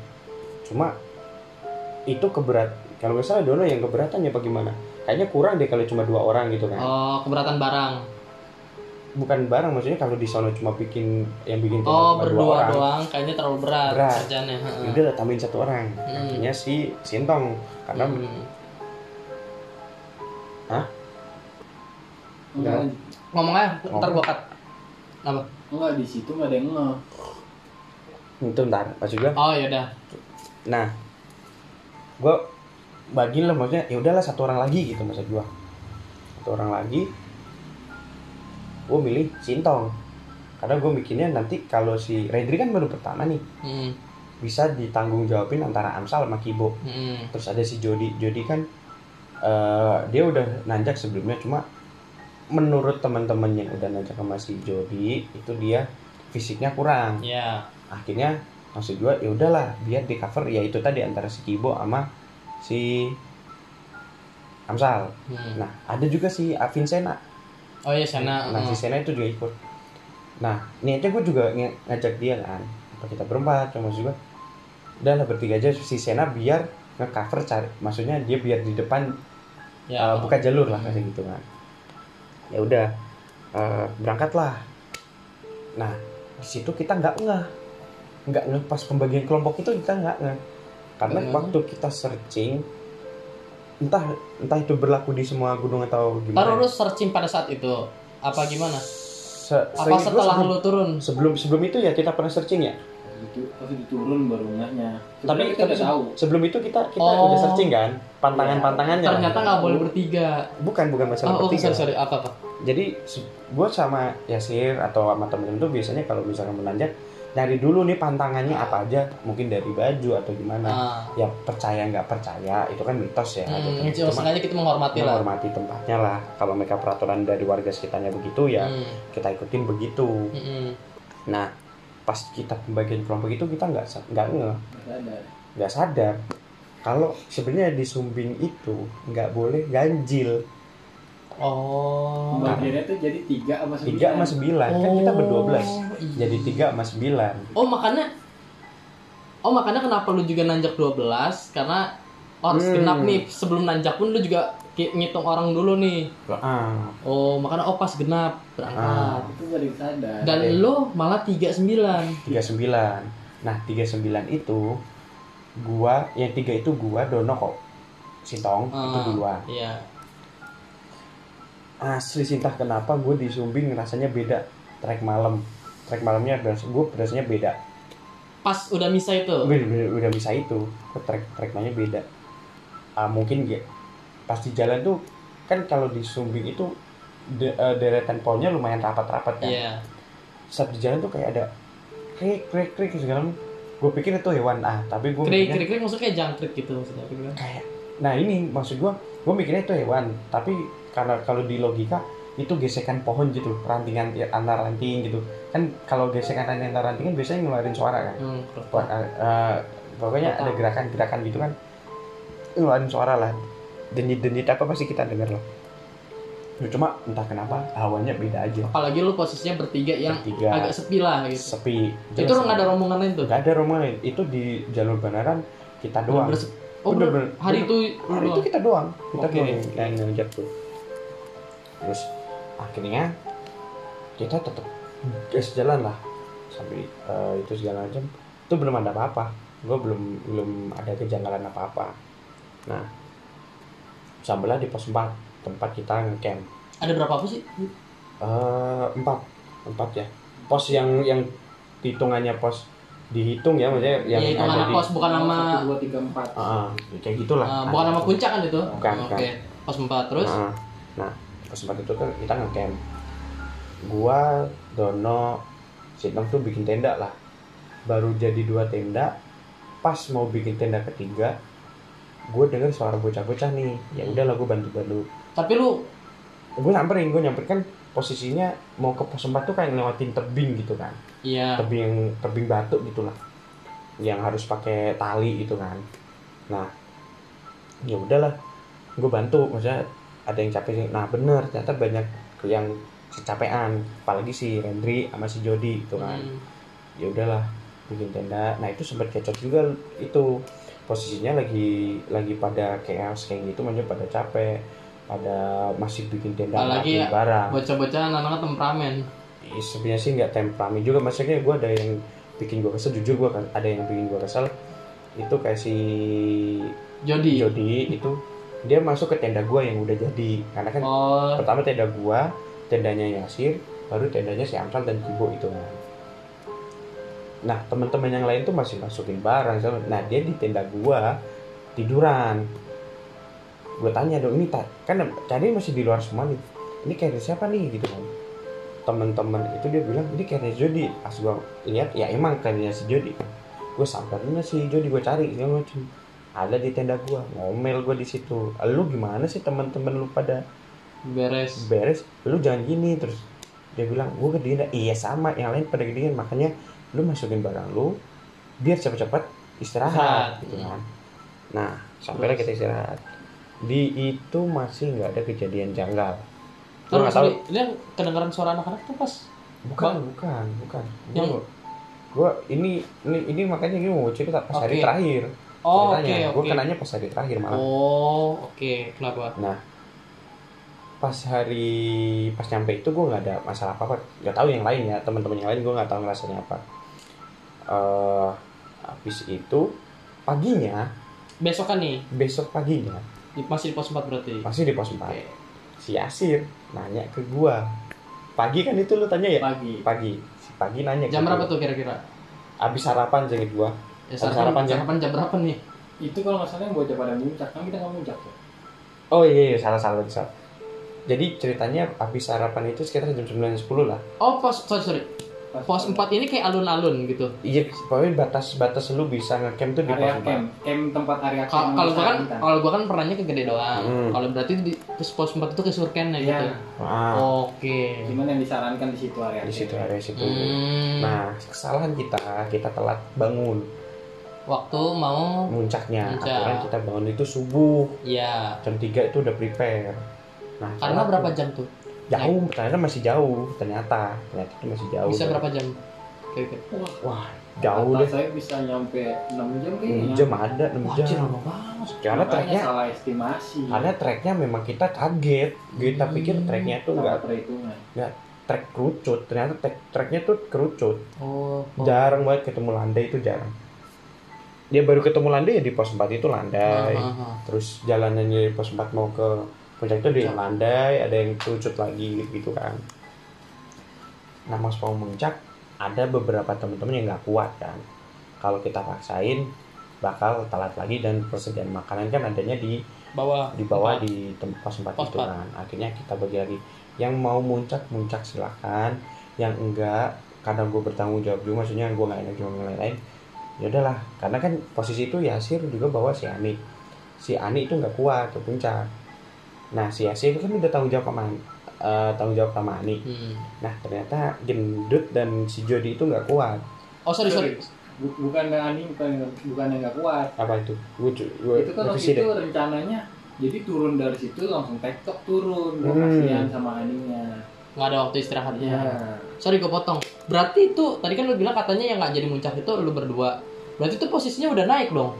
Cuma itu kalau nggak salah Dono yang keberatannya apa gimana? Kayaknya kurang deh kalau cuma 2 orang gitu kan. Oh, keberatan barang. Bukan barang, maksudnya kalau di sono cuma bikin Oh, cuma 2 berdua orang. doang kayaknya terlalu berat kerjanya. Udah lah tambahin 1 orang. Akhirnya si Sintong karena Enggak, ngomong aja, ntar gua cut. Apa? enggak di situ enggak ada yang nge. itu ntar maksud gue. Oh yaudah. Nah, gue bagiin lah, maksudnya ya udahlah 1 orang lagi gitu maksud gue. 1 orang lagi, gue milih Sintong karena gue mikirnya nanti kalau si Redri kan baru pertama nih, bisa ditanggung jawabin antara Amsal sama Kibo. Terus ada si Jody kan dia udah nanjak sebelumnya, cuma menurut teman-teman yang udah nanjak sama si Jody itu dia fisiknya kurang. Akhirnya maksud gue ya udahlah biar di cover ya itu tadi antara si Kibo sama si Amsal. Nah ada juga si Vincena. Oh iya Sena. Nah si Sena itu juga ikut. Nah niatnya gue juga ngajak dia kan, apa kita berempat, cuma maksud gue udahlah bertiga aja si Sena biar nge-cover maksudnya dia biar di depan buka jalur lah kayak gitu kan. Ya udah berangkatlah. Nah di situ kita nggak pas pembagian kelompok itu kita nggak karena waktu kita searching entah itu berlaku di semua gunung atau gimana. Taruh lu searching pada saat itu apa gimana? Apa setelah lu turun? Sebelum itu ya kita pernah searching ya. Itu pas diturun baru ngahnya. Tapi kita udah tahu. Sebelum itu kita udah searching kan pantangannya. Ternyata nggak boleh bertiga. Bukan masalah bertiga. Sorry apa? Jadi gue sama Yasir atau sama temen-temen tuh biasanya kalau misalkan menanjak nyari dulu nih pantangannya apa aja, mungkin dari baju atau gimana. Ya percaya nggak percaya itu kan mitos ya. Sengaja kita menghormati tempatnya lah. Kalau mereka peraturan dari warga sekitarnya begitu ya kita ikutin begitu. Nah pas kita pembagian kelompok itu kita nggak sadar kalau sebenarnya di Sumbing itu nggak boleh ganjil. Pembagiannya tuh jadi 3 sama 9. Kan kita ber-12. Jadi 3 sama 9. Makanya kenapa lu juga nanjak 12? Karena harus genap nih, sebelum nanjak pun lu juga ngitung orang dulu nih. Makanya pas genap berangkat. Itu baru sadar. Dan lu malah 39. Nah 39 itu yang 3 itu gua, Dono kok, Sintong itu duluan. Iya. Asli entah kenapa gue di Sumbing rasanya beda. Trek malamnya gue berasanya beda. Pas udah misa itu? Udah misa itu treknya beda. Mungkin ya pas di jalan tuh kan kalau di Sumbing itu deretan pohonnya lumayan rapat-rapat kan. Saat di jalan tuh kayak ada krik segala. Gue pikir itu hewan tapi gue krik maksudnya kayak jangkrik gitu maksudnya kayak. Nah ini maksud gue mikirnya itu hewan, tapi karena kalau di logika itu gesekan pohon gitu, rantingan antar ranting gitu kan. Kalau gesekan ranting antar ranting kan biasanya ngeluarin suara kan. Pokoknya ada gerakan gitu kan, ngeluarin suara lah, denit apa pasti kita dengar loh. Cuma entah kenapa hawanya beda aja. Apalagi lu posisinya bertiga yang agak sepi lah gitu. Sepi. Itu nggak ada rombongan lain tuh? Nggak ada rombongan lain. Itu di jalur Banaran kita doang. Hari itu kita doang. Yang ngajak tuh. Terus akhirnya kita tetap gas jalan lah sampai itu segala macam. Itu belum ada apa-apa. Gue belum ada kejanggalan apa-apa. Nah, sampailah di pos 4 tempat kita ngecamp. Ada berapa apa sih? Empat ya. Pos yang hitungannya pos dihitung ya, maksudnya yang Iya, hitungan ada pos bukan nama 1, 2, 3, 4. kayak gitulah. bukan nama puncak kan itu? Bukan. Oke. Pos 4 terus. Nah, pos 4 itu kan kita ngecamp. Gua, Dono, Sitong tuh bikin tenda lah. Baru jadi 2 tenda. Pas mau bikin tenda ketiga, gue denger suara bocah-bocah nih. Ya udahlah, gue bantu-bantu. Tapi lu Gue nyamperin kan posisinya mau ke pos 4 tuh kayak ngelewatin tebing gitu kan. iya. Tebing batu gitulah. Yang harus pakai tali gitu kan. Nah, ya udahlah. Gue bantu, maksudnya ada yang capek sih. Nah, bener, ternyata banyak yang kecapean, apalagi si Rendri sama si Jody gitu kan. Ya udahlah, bikin tenda. Nah, itu sempat kecot juga itu. Posisinya lagi pada chaos kayak gitu, maksudnya pada capek, pada masih bikin tenda Apalagi ya, barang. bocah-bocah anak-anak temperamen. Sebenarnya sih nggak temperamen juga, maksudnya gue ada yang bikin gue kesel, jujur gue kan ada yang bikin gue kesel. Itu kayak si Jody itu dia masuk ke tenda gue yang udah jadi, karena kan pertama tenda gue, tendanya Yasir, baru tendanya si Amsal dan Kibo itu kan. Nah, teman-teman yang lain tuh masih masukin barang. Nah, dia di tenda gue tiduran. Gue tanya dong, ini kan tadi masih di luar semua nih, ini kayak siapa nih gitu kan. Teman-teman itu dia bilang ini kayak Jody. Pas gue lihat ya emang kayaknya si Jody. Gue samperin si Jody, gue cari dia macam ada di tenda gue, ngomel gue di situ. Lu gimana sih, teman-teman lu pada beres, lu jangan gini. Terus dia bilang gue kedinginan. Iya sama, yang lain pada kedinginan, makanya lu masukin barang lu biar cepet-cepet istirahat gitu kan. Nah, sampailah kita istirahat. Di itu masih nggak ada kejadian janggal. Gue nggak tahu. Ini yang kedengaran suara anak-anak tuh pas. Bukan. Yang gue ini makanya gue mau cerita pas hari terakhir. Oke. Gue kenanya pas hari terakhir malah. Oke. Kenapa? Nah, pas nyampe itu gue nggak ada masalah apa-apa. Nggak tahu yang lain ya, teman-teman yang lain gue nggak tahu rasanya apa. Habis itu paginya. Besok paginya. Masih di pos 4 berarti? Masih di pos 4. Okay. Si Yasir nanya ke gua. Pagi kan itu lu tanya ya? Pagi. Si Pagi nanya jam berapa tuh kira-kira? Abis sarapan jengit gua. Sarapan jam berapa nih? Itu kalau nggak salah yang bocah pada muncak, kan kita nggak muncak ya? Oh iya, salah. Jadi ceritanya abis sarapan itu sekitar jam 9.10 lah. Oh, sorry. Pos 4 ini kayak alun-alun gitu. Iya, pokoknya batas lu bisa ngecamp tuh di pos 4. Camp tempat area camp. Kalau gua kan pernahnya ke Gede doang. Kalau berarti di pos 4 itu ke Surken ya gitu. Oke. Cuman yang disarankan di situ area. Di situ area situ. Nah, kesalahan kita telat bangun. Waktu mau muncaknya. Aturan kita bangun itu subuh. Iya. Jam 3 itu udah prepare. Nah, karena berapa jam tuh? Jauh, ternyata masih jauh. Ternyata itu masih jauh. Bisa berapa jam? Wah, jauh deh. Saya bisa nyampe 6 jam kayaknya. 6 jam ada, 6 jam. Lama banget. Karena treknya salah estimasi. Karena treknya memang kita kaget. Kita pikir treknya tuh enggak trek kerucut. Ternyata treknya tuh kerucut. Jarang banget ketemu landai, itu jarang. Dia baru ketemu landai ya di pos 4 itu landai. Terus jalanannya di pos 4 mau ke puncak itu di landai, ada yang kerucut lagi gitu kan. Nah, pas mau muncak ada beberapa teman-teman yang nggak kuat kan. Kalau kita paksain bakal telat lagi, dan persediaan makanan kan adanya di bawah di pos 4 itu kan. Akhirnya kita bagi lagi. Yang mau muncak silakan, yang enggak, karena gue bertanggung jawab juga, maksudnya gue nggak enak juga ngelain. Ya udahlah, karena kan posisi itu Yasir juga bawa si Ani itu nggak kuat ke puncak. Nah, si Yasir itu kan udah tanggung jawab sama Ani. Nah, ternyata gendut dan si Jody itu nggak kuat. Oh, sorry. Bukan Ani, bukan yang nggak kuat. Apa itu? Itu kan waktu itu rencananya, jadi turun dari situ langsung tektok turun. Kasihan sama Aninya. Nggak ada waktu istirahatnya. Ya. Sorry, gue potong. Berarti itu tadi kan lu bilang katanya yang nggak jadi muncak itu lu berdua. Berarti itu posisinya udah naik dong.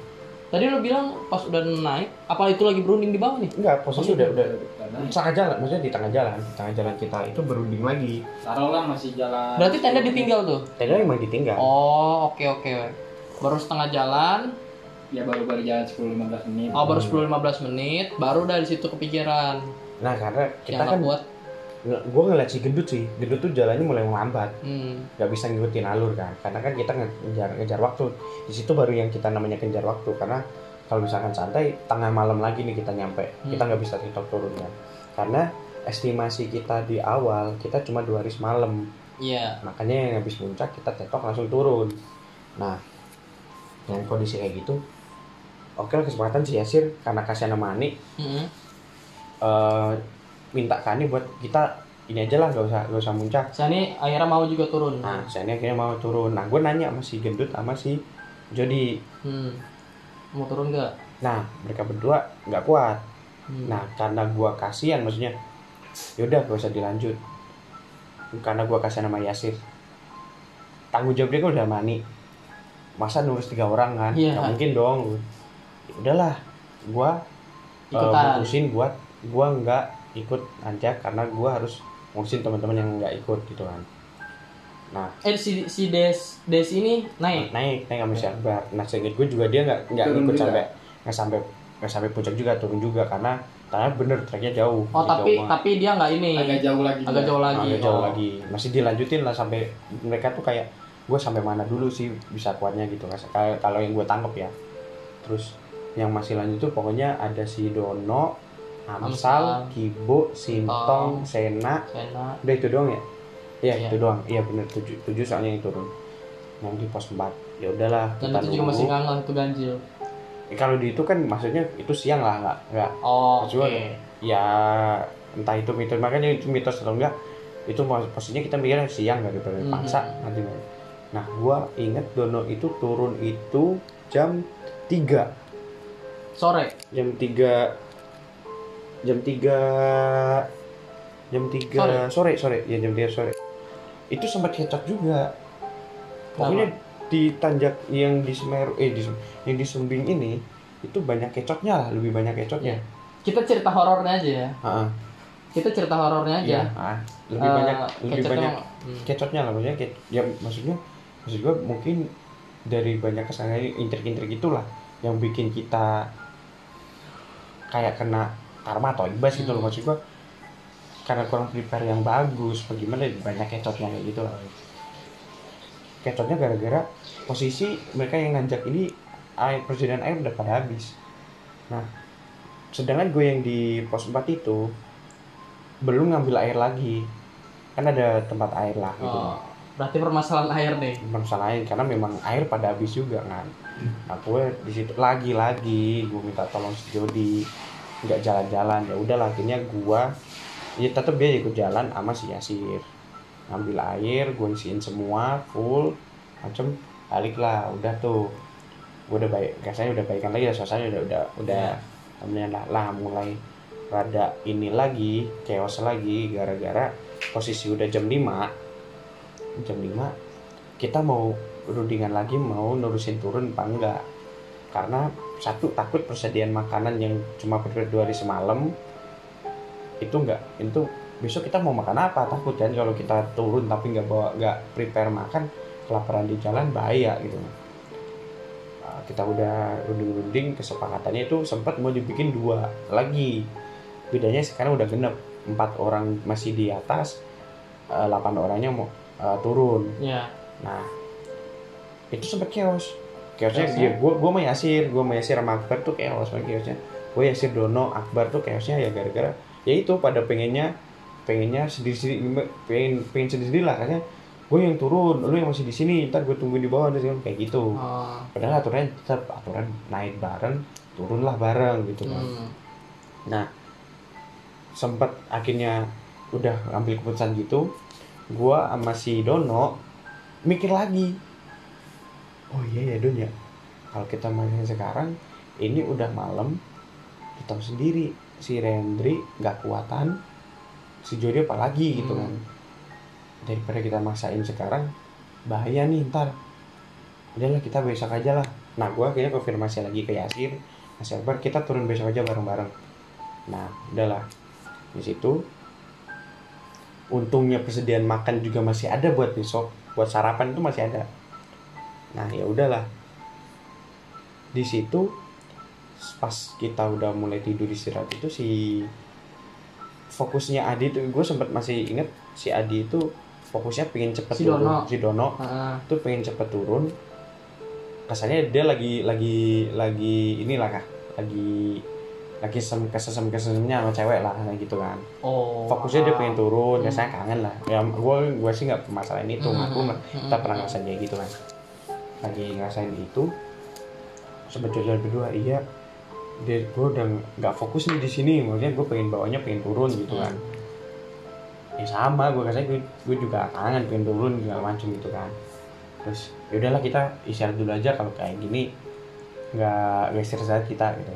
Tadi lo bilang pas udah naik, apa itu lagi berunding di bawah nih? Enggak, posisi udah tengah jalan, maksudnya di tengah jalan kita itu berunding lagi. Taruhlah masih jalan. Berarti tenda ditinggal tuh? Tenda emang ditinggal. Oh, oke. Baru setengah jalan. Ya baru jalan 10-15 menit. Oh, baru 10-15 menit, baru dari situ kepikiran. Nah, karena kita kan buat gue ngeliat si gendut tuh jalannya mulai melambat, nggak bisa ngikutin alur kan, karena kan kita ngejar waktu. Di situ baru yang kita namanya kejar waktu, karena kalau misalkan santai tengah malam lagi nih kita nyampe, kita nggak bisa TikTok turun kan, karena estimasi kita di awal kita cuma 2 hari semalam. Iya. Makanya yang habis puncak kita TikTok langsung turun. Nah, dengan kondisi kayak gitu, oke lah kesempatan si Yasir karena kasihan sama Ani, minta ke Ani buat kita ini aja lah, gak usah muncak. Sani akhirnya mau juga turun. Nah, Sani akhirnya mau turun. Nah, gue nanya sama si gendut sama si Jody, mau turun gak? Nah, mereka berdua nggak kuat. Nah, karena gue kasihan, maksudnya yaudah gak usah dilanjut, karena gue kasihan sama Yasir. Tanggung jawabnya kan udah Mani, masa nurus 3 orang kan? Nggak mungkin dong. Udahlah, gue mutusin buat gue nggak ikut nanjak karena gue harus ngurusin teman-teman yang nggak ikut gitu kan. Nah, si Des ini naik sama si Akbar. Nah, seinget gue juga dia nggak ikut nggak sampai puncak juga, turun juga karena bener treknya jauh. Oh, tapi dia nggak ini. Agak jauh lagi. Masih dilanjutin lah sampai mereka tuh kayak gue sampai mana dulu sih bisa kuatnya gitu. Kalau yang gue tangkep ya. Terus yang masih lanjut tuh pokoknya ada si Dono, Amsal, Kibo, Sintong, Sena. Udah itu doang ya? Iya, itu doang. Iya bener, 7 soalnya yang turun. Mau di pos 4. Ya udahlah, dan itu juga masih nganggah itu ganjil. Kalau di itu kan maksudnya itu siang lah, enggak. Oh, oke. Ya entah itu mitos, makanya itu mitos atau enggak. Itu posisinya kita mikirnya siang enggak gitu, paksa nanti. Nah, gua inget Dono itu turun itu jam 3 sore. Jam 3 sore. Ya jam 3 sore. Itu sempat kecot juga. Pokoknya di tanjak yang di Semeru yang di Sumbing ini itu banyak kecotnya lah, lebih banyak kecotnya. Kita cerita horornya aja ya. Kita cerita horornya aja. Lebih banyak kecotnya lah, maksudnya maksud gue mungkin dari banyak kesalahan intrik-intrik itulah yang bikin kita kayak kena karma atau ibas gitu loh, maksud gue karena kurang prepare yang bagus bagaimana banyak kecotnya kayak gitu lah. Kecotnya gara-gara posisi mereka yang nanjak ini persediaan air udah pada habis. Nah, sedangkan gue yang di pos 4 itu belum ngambil air lagi, kan ada tempat air lah gitu. Berarti permasalahan air nih. Permasalahan karena memang air pada habis juga kan. Nah, gue di situ lagi gue minta tolong si Jody nggak jalan-jalan. Ya udah akhirnya gue tetap dia ikut jalan sama si Yasir, ngambil air, gue isiin semua full macem, balik lah. Udah tuh gue udah baik, rasanya udah baikan lagi, suasananya udah lah mulai rada ini lagi, chaos lagi gara-gara posisi udah jam 5 kita mau rundingan lagi, mau nurusin turun apa enggak, karena satu takut persediaan makanan yang cuma berdua 2 hari semalam itu besok kita mau makan apa, takut kan kalau kita turun tapi nggak prepare makan, kelaparan di jalan bahaya gitu. Kita udah runding, kesepakatannya itu sempat mau dibikin 2 lagi, bedanya sekarang udah genep, 4 orang masih di atas, 8 orangnya mau turun. Nah itu sempat chaosnya dia, gue sama Yasir sama Akbar tuh chaosnya. Gue Yasir, Dono, Akbar tuh chaosnya ya gara-gara ya itu pada pengennya sendiri, pengen sendiri lah, katanya gue yang turun, lu yang masih di sini, ntar gue tungguin di bawah kayak gitu. Padahal aturan naik bareng, turunlah bareng gitu kan. Nah, sempat akhirnya udah ambil keputusan gitu, gue sama si Dono mikir lagi, oh iya ya Don ya, kalau kita main sekarang ini udah malam, kita tahu sendiri si Rendri nggak kuatan, si Jody apalagi gitu kan. Daripada kita maksain sekarang bahaya nih ntar, udahlah kita besok aja lah. Nah, gue akhirnya konfirmasi lagi ke Yasir, Mas Akbar, kita turun besok aja bareng-bareng. Nah, udahlah di situ. Untungnya persediaan makan juga masih ada buat besok, buat sarapan itu masih ada. Nah, ya udahlah. Di situ pas kita udah mulai tidur istirahat itu si fokusnya Adi tuh, gue sempet masih inget si Adi itu fokusnya pengen cepet Si turun. Dono. Si Dono tuh pengen cepet turun. Kasarnya dia lagi inilah kah, lagi kesesemnya sama cewek lah kayak gitu kan. Fokusnya dia pengen turun, ya saya kangen lah. Ya gue sih nggak permasalahan itu, kita pernah ngerasain kayak gitu kan. Lagi ngerasain itu, sebetulnya berdua iya. Gue udah nggak fokus nih di sini, maksudnya gue pengen bawanya pengen turun gitu kan. Ya sama, gue rasanya gue juga kangen pengen turun segala macam gitu kan. Terus yaudahlah kita istirahat dulu aja, kalau kayak gini nggak istirahat kita gitu.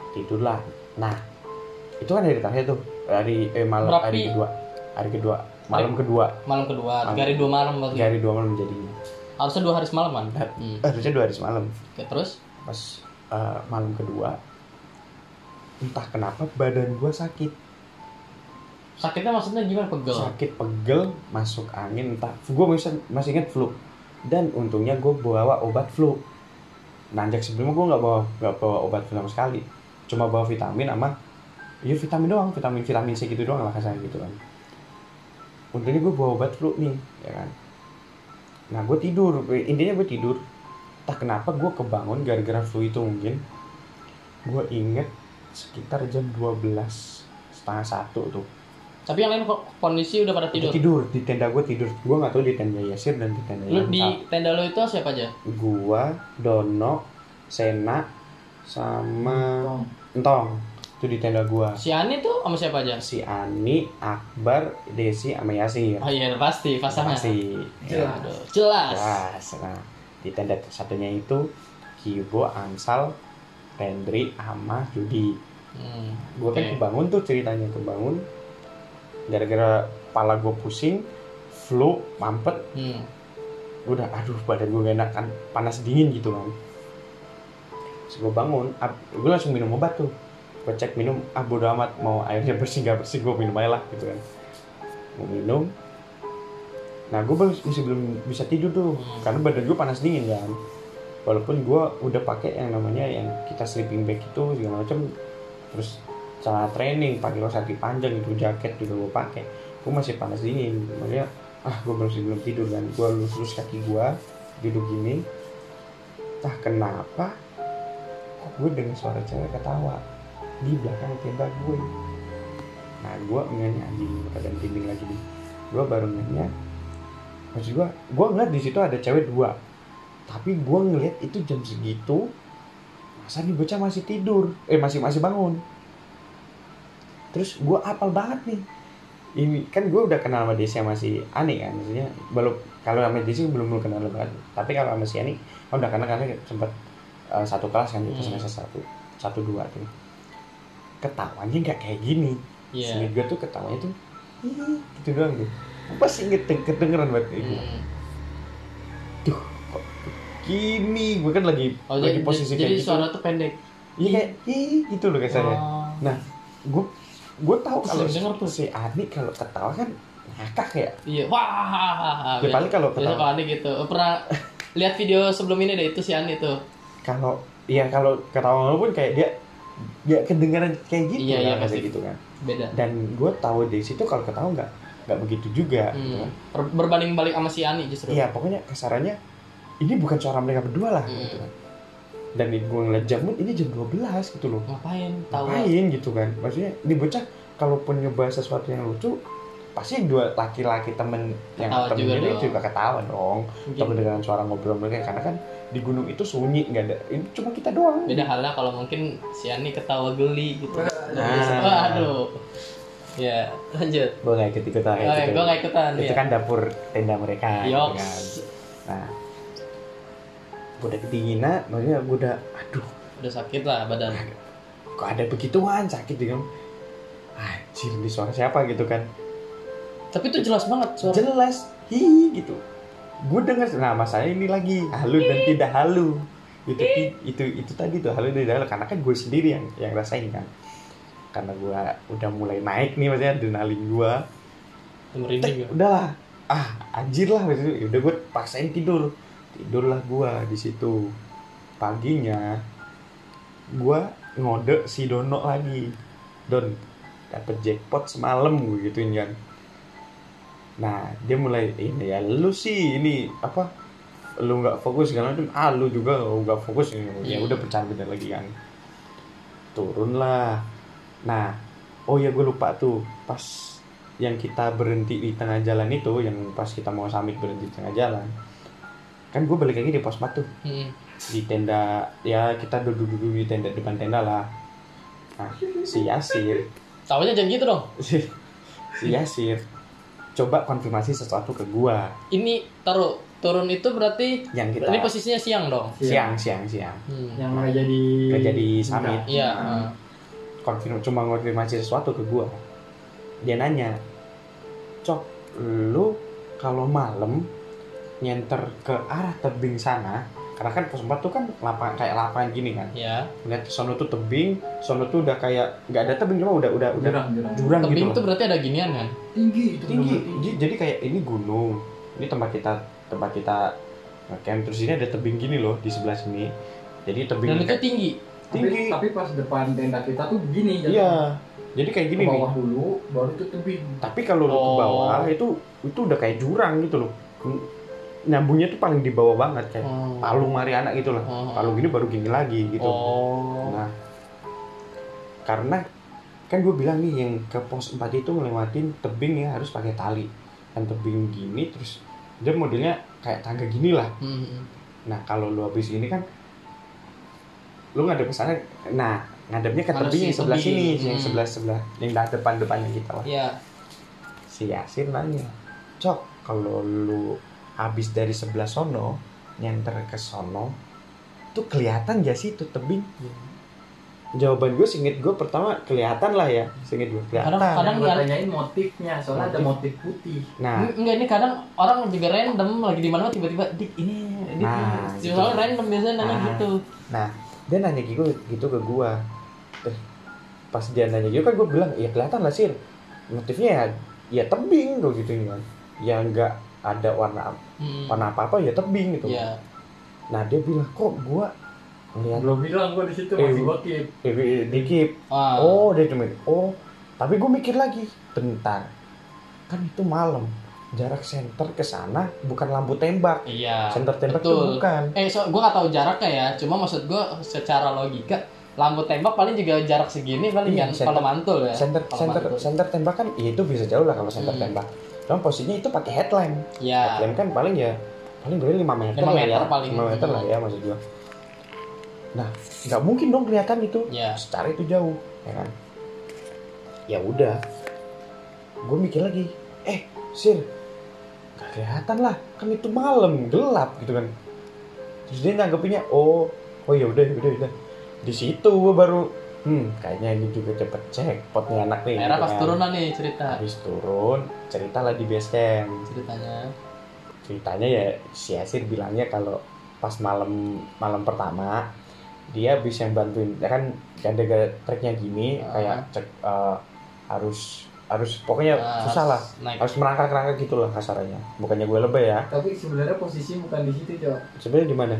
Tidurlah. Nah itu kan hari terakhir tuh, hari kedua malam kedua 3 hari 2 malam berarti. 3 hari 2 malam jadinya. Harusnya 2 hari semalam kan. Harusnya 2 hari semalam. Oke, terus Pas malam kedua entah kenapa badan gua sakit. sakitnya maksudnya gimana, pegel? Sakit pegel, masuk angin, entah. Gue masih ingat flu. Dan untungnya gue bawa obat flu. Nanjak sebelumnya gue nggak bawa obat flu sama sekali. Cuma bawa vitamin sama, ya vitamin doang, vitamin C gitu doang lah kasarnya gitu kan. Untungnya gue bawa obat flu nih, ya kan. Nah gue tidur, intinya gue tidur. Entah kenapa gue kebangun gara-gara flu itu mungkin. Gue inget sekitar jam 12:30 tuh. Tapi yang lain kondisi udah pada tidur. Tidur di tenda gue tidur. Gue nggak tahu di tenda Yasir dan di tenda Lu di tenda lu itu siapa aja? Gua, Dono, Sena, sama Entong. Itu di tenda gua. Si Ani tuh sama siapa aja? Si Ani, Akbar, Desi, sama Yasir. Oh iya pasti pasangan. Pasti. Jelas. Nah, di tenda satunya itu Kibo, Ansal, Rendri, sama Judi. Gua kan kebangun tuh ceritanya, kebangun gara-gara kepala gue pusing, flu, mampet. Udah aduh badan gue gak enak kan, panas dingin gitu kan. Terus gue bangun, gue langsung minum obat tuh. Gue cek minum, bodo amat mau airnya bersih gak bersih, gue minum aja lah gitu kan. Gue minum. Nah gue masih belum bisa tidur tuh, karena badan gue panas dingin kan. Walaupun gue udah pakai yang namanya yang kita sleeping bag itu segala macam, terus celana training, pakai kaos kaki panjang itu, jaket juga gue pakai, gue masih panas dingin. Makanya gue belum tidur kan. Gue lurus kaki gue duduk gini, entah kenapa kok gue dengar suara cewek ketawa di belakang tenda gue. Nah gue ngenya anjing, ada dinding lagi nih. Gue baru ngenya, maksud gue ngeliat di situ ada cewek 2, tapi gue ngeliat itu jam segitu masa nih bocah masih tidur, masih bangun. Terus gue apal banget nih, ini kan gue udah kenal sama Desi sama si Ani kan, maksudnya belum, kalau sama Desi belum kenal banget, tapi kalau sama si Ani udah kenal karena sempat satu kelas kan, itu semester 1, 2 tuh. Ketawanya nggak kayak gini, sehingga gue tuh ketawanya tuh gitu doang tuh. Pas inget kedengeran banget kayak gitu. Tuh kok gini, gue kan lagi posisi kayak gitu. Jadi suara tuh pendek. Iya kayak gitu loh kesannya. Nah gue tahu kalau si Ani kalau ketawa kan ngakak ya. Iya, wah. Ya paling kalau ketawa Ani gitu. Pernah lihat video sebelum ini deh, itu si Ani tuh. Kalau ketawa pun kayak dia kedengaran kayak gitu. Iya, kan, pasti gitu kan. Beda. Dan gue tahu di situ kalau ketawa nggak begitu juga. Gitu kan. Berbanding balik sama si Ani justru. Iya, pokoknya kasarannya ini bukan suara mereka berdua lah. Gitu kan. Dan gue ngeliat jam, ini jam 12 gitu loh. Ngapain gitu kan. Maksudnya ini bocah kalaupun ngebahas sesuatu yang lucu, pasti 2 laki-laki temen yang temen ini juga ketawa dong. Temen dengan suara ngobrol mereka, karena kan di gunung itu sunyi, nggak ada, ini cuma kita doang. Beda halnya kalau mungkin si Ani ketawa geli gitu. Aduh. Ya, lanjut. Gue nggak ikut-ikutan. Gue nggak ikutan. Itu kan dapur tenda mereka. Gitu kan. Nah, gue udah kedinginan, maksudnya gue udah sakit lah badan. Kok ada begituan sakit gitu kan? Anjir, ini suara siapa gitu kan? Tapi itu jelas banget suara. Jelas, gitu. Gue dengar, nah masalahnya ini lagi halu dan tidak halu. Itu tadi tuh halu dan tidak halu, karena kan gue sendiri yang rasain kan. Karena gue udah mulai naik nih, maksudnya adrenalin gue. Udahlah, anjir lah, maksudnya udah gue paksain tidurlah gue di situ. Paginya gue ngode si Dono lagi, Don, dapet jackpot semalam gue gituin kan. Nah dia mulai ini ya lu sih ini apa, lu nggak fokus segala macam, lu juga nggak fokus ini. Ya udah bercanda lagi kan, turun lah. Nah oh ya gue lupa tuh pas yang kita berhenti di tengah jalan itu, yang pas kita mau summit berhenti di tengah jalan kan, gue balik lagi di pos 4 tuh. Di tenda ya, kita duduk di tenda, depan tenda lah. Nah si Yasir Tawanya jangan gitu dong. si Yasir coba konfirmasi sesuatu ke gua. Ini taruh turun itu berarti Yang kita ini posisinya siang dong. siang. Yang nggak jadi summit. Iya. Cuma konfirmasi sesuatu ke gua. Dia nanya, Cok, lu kalau malam nyenter ke arah tebing sana, karena kan pos 4 tuh kan lapangan, kayak lapangan gini kan. Iya. Lihat sono tuh tebing, sono tuh udah kayak nggak ada tebing, cuma udah jurang Tebing gitu itu berarti ada ginian kan? tinggi. Jadi kayak ini gunung, ini tempat kita ngecamp, terus ini ada tebing gini loh di sebelah sini. Jadi tebing Dan itu tinggi. Tapi pas depan tenda kita tuh begini. Iya. Jadi kayak gini ke nih. bawah dulu, baru itu tebing. Tapi kalau lu ke bawah itu udah kayak jurang gitu loh. Nyambungnya tuh paling di bawah banget kayak Palung Mariana gitu loh. Palung gini baru gini lagi gitu. Nah, karena kan gue bilang nih yang ke pos 4 itu ngelewatin tebing ya harus pakai tali. Kan tebing gini terus dia modelnya kayak tangga gini lah. Nah, kalau lu habis ini kan lu ngadep ke sana. Nah, ngadepnya ke tebing yang sebelah sini, yang sebelah yang depannya kita lah. Iya. Si Yasir nanya, Cok, kalau lu habis dari sebelah sono nyenter ke sono tuh kelihatan gak sih tuh tebing? Jawaban gue singkat gue pertama kelihatan lah ya, singkat gue kelihatan. Kadang gue tanyain motifnya, soalnya ada motif putih. Nah, enggak, ini kadang orang juga random lagi di mana tiba-tiba dik ini nah, gitu. Soalnya random biasanya nanya gitu. Nah, dia nanya gitu ke gue. Pas dia nanya gitu kan gue bilang, ya kelihatan lah Sir, motifnya ya tebing tuh gitu kan. Ya enggak ada warna apa-apa ya tebing gitu. Iya. Nah, dia bilang, kok gue ngeliat Belum bilang gue di situ masih gokip. dikip. Oh, dia cuma tapi gue mikir lagi, bentar. Kan itu malam. Jarak senter ke sana bukan lampu tembak. Iya. Senter tembak betul. itu bukan. Gue nggak tahu jaraknya ya. Cuma maksud gue secara logika lampu tembak paling juga jarak segini paling kan kalau mantul ya. Senter tembak kan ya itu bisa jauh lah kalau senter tembak. Cuma posisinya itu pakai headlamp. Iya. Headlamp kan paling berarti 5 meter lah ya. Paling. 5 meter lah ya maksud gue. Nah, nggak mungkin dong kelihatan itu. Iya. Secara itu jauh, ya kan? Ya udah. Gue mikir lagi, Sir, nggak kelihatan lah, kan itu malam, gelap gitu kan. Terus dia nanggepinnya, oh ya udah. Di situ gue baru, kayaknya ini juga cepet jackpot nih anak nih. Akhirnya gitu pas kan. turunan nih cerita. Habis turun, ceritalah di base camp. Ceritanya ya si Yasir bilangnya kalau pas malam pertama dia bisa yang bantuin, ya kan ada treknya gini, kayak harus pokoknya susah lah, harus merangkak gitu lah kasarnya. Bukannya gue lebay ya. Tapi sebenarnya posisi bukan di situ, Jo. Sebenarnya di mana?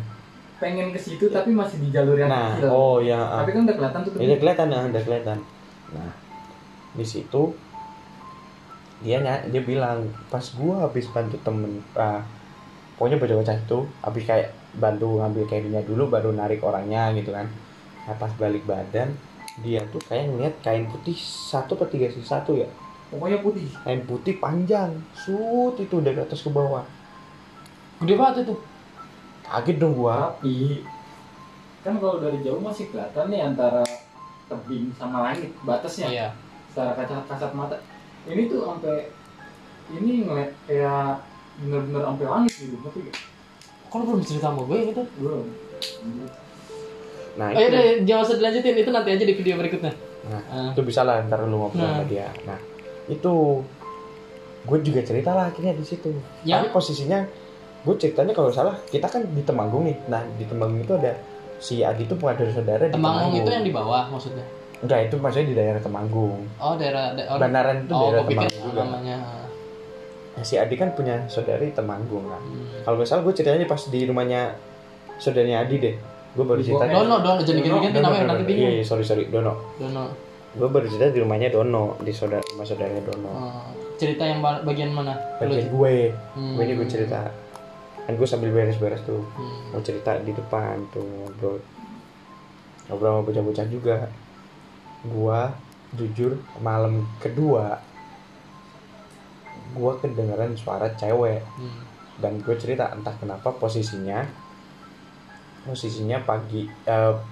Pengen ke situ tapi masih di jalur yang kecil. Oh ya. Tapi kan udah kelihatan tuh. Udah kelihatan. Nah, di situ dia bilang pas gua habis bantu temen, pokoknya bocah-bocah itu habis kayak bantu ngambil kainnya dulu baru narik orangnya gitu kan. Nah, pas balik badan dia tuh kayak ngeliat kain putih 1/3 ya. Pokoknya putih. Kain putih panjang, itu dari atas ke bawah. Gede banget itu. Kaget dong gua. Tapi kan kalau dari jauh masih kelihatan nih antara tebing sama langit batasnya. Iya. Secara kasat mata. Ini tuh sampai ini ngeliat kayak bener-bener sampai langit gitu. Ngerti gak? Kalau belum cerita sama gue gitu. Belum. Nah, jangan usah dilanjutin, itu nanti aja di video berikutnya. Nah, itu bisa lah ntar lu ngobrol sama dia. Nah, itu gue juga cerita lah akhirnya di situ. Ya. Tapi posisinya gue ceritanya kalau salah kita kan di Temanggung nih. Nah, di Temanggung itu ada si Adi itu punya saudara di Temanggung. Temanggung itu yang di bawah maksudnya? Enggak, itu maksudnya di daerah Temanggung. Oh, daerah Bandaran itu daerah Temanggung juga. Namanya. Nah, si Adi kan punya saudara di Temanggung kan. Kalau nggak salah gue ceritanya pas di rumahnya saudaranya Adi deh. Gue baru cerita. Dono jadi gini-gini namanya nanti bingung. Iya, sorry Dono. Gue bercerita di rumahnya Dono, di rumah saudaranya Dono. Cerita yang bagian mana? Bagian gue ini gue cerita. Kan gue sambil beres-beres tuh, mau cerita di depan tuh ngobrol sama bocah-bocah juga. Gue jujur malam kedua gue kedengeran suara cewek. Dan gue cerita entah kenapa posisinya pagi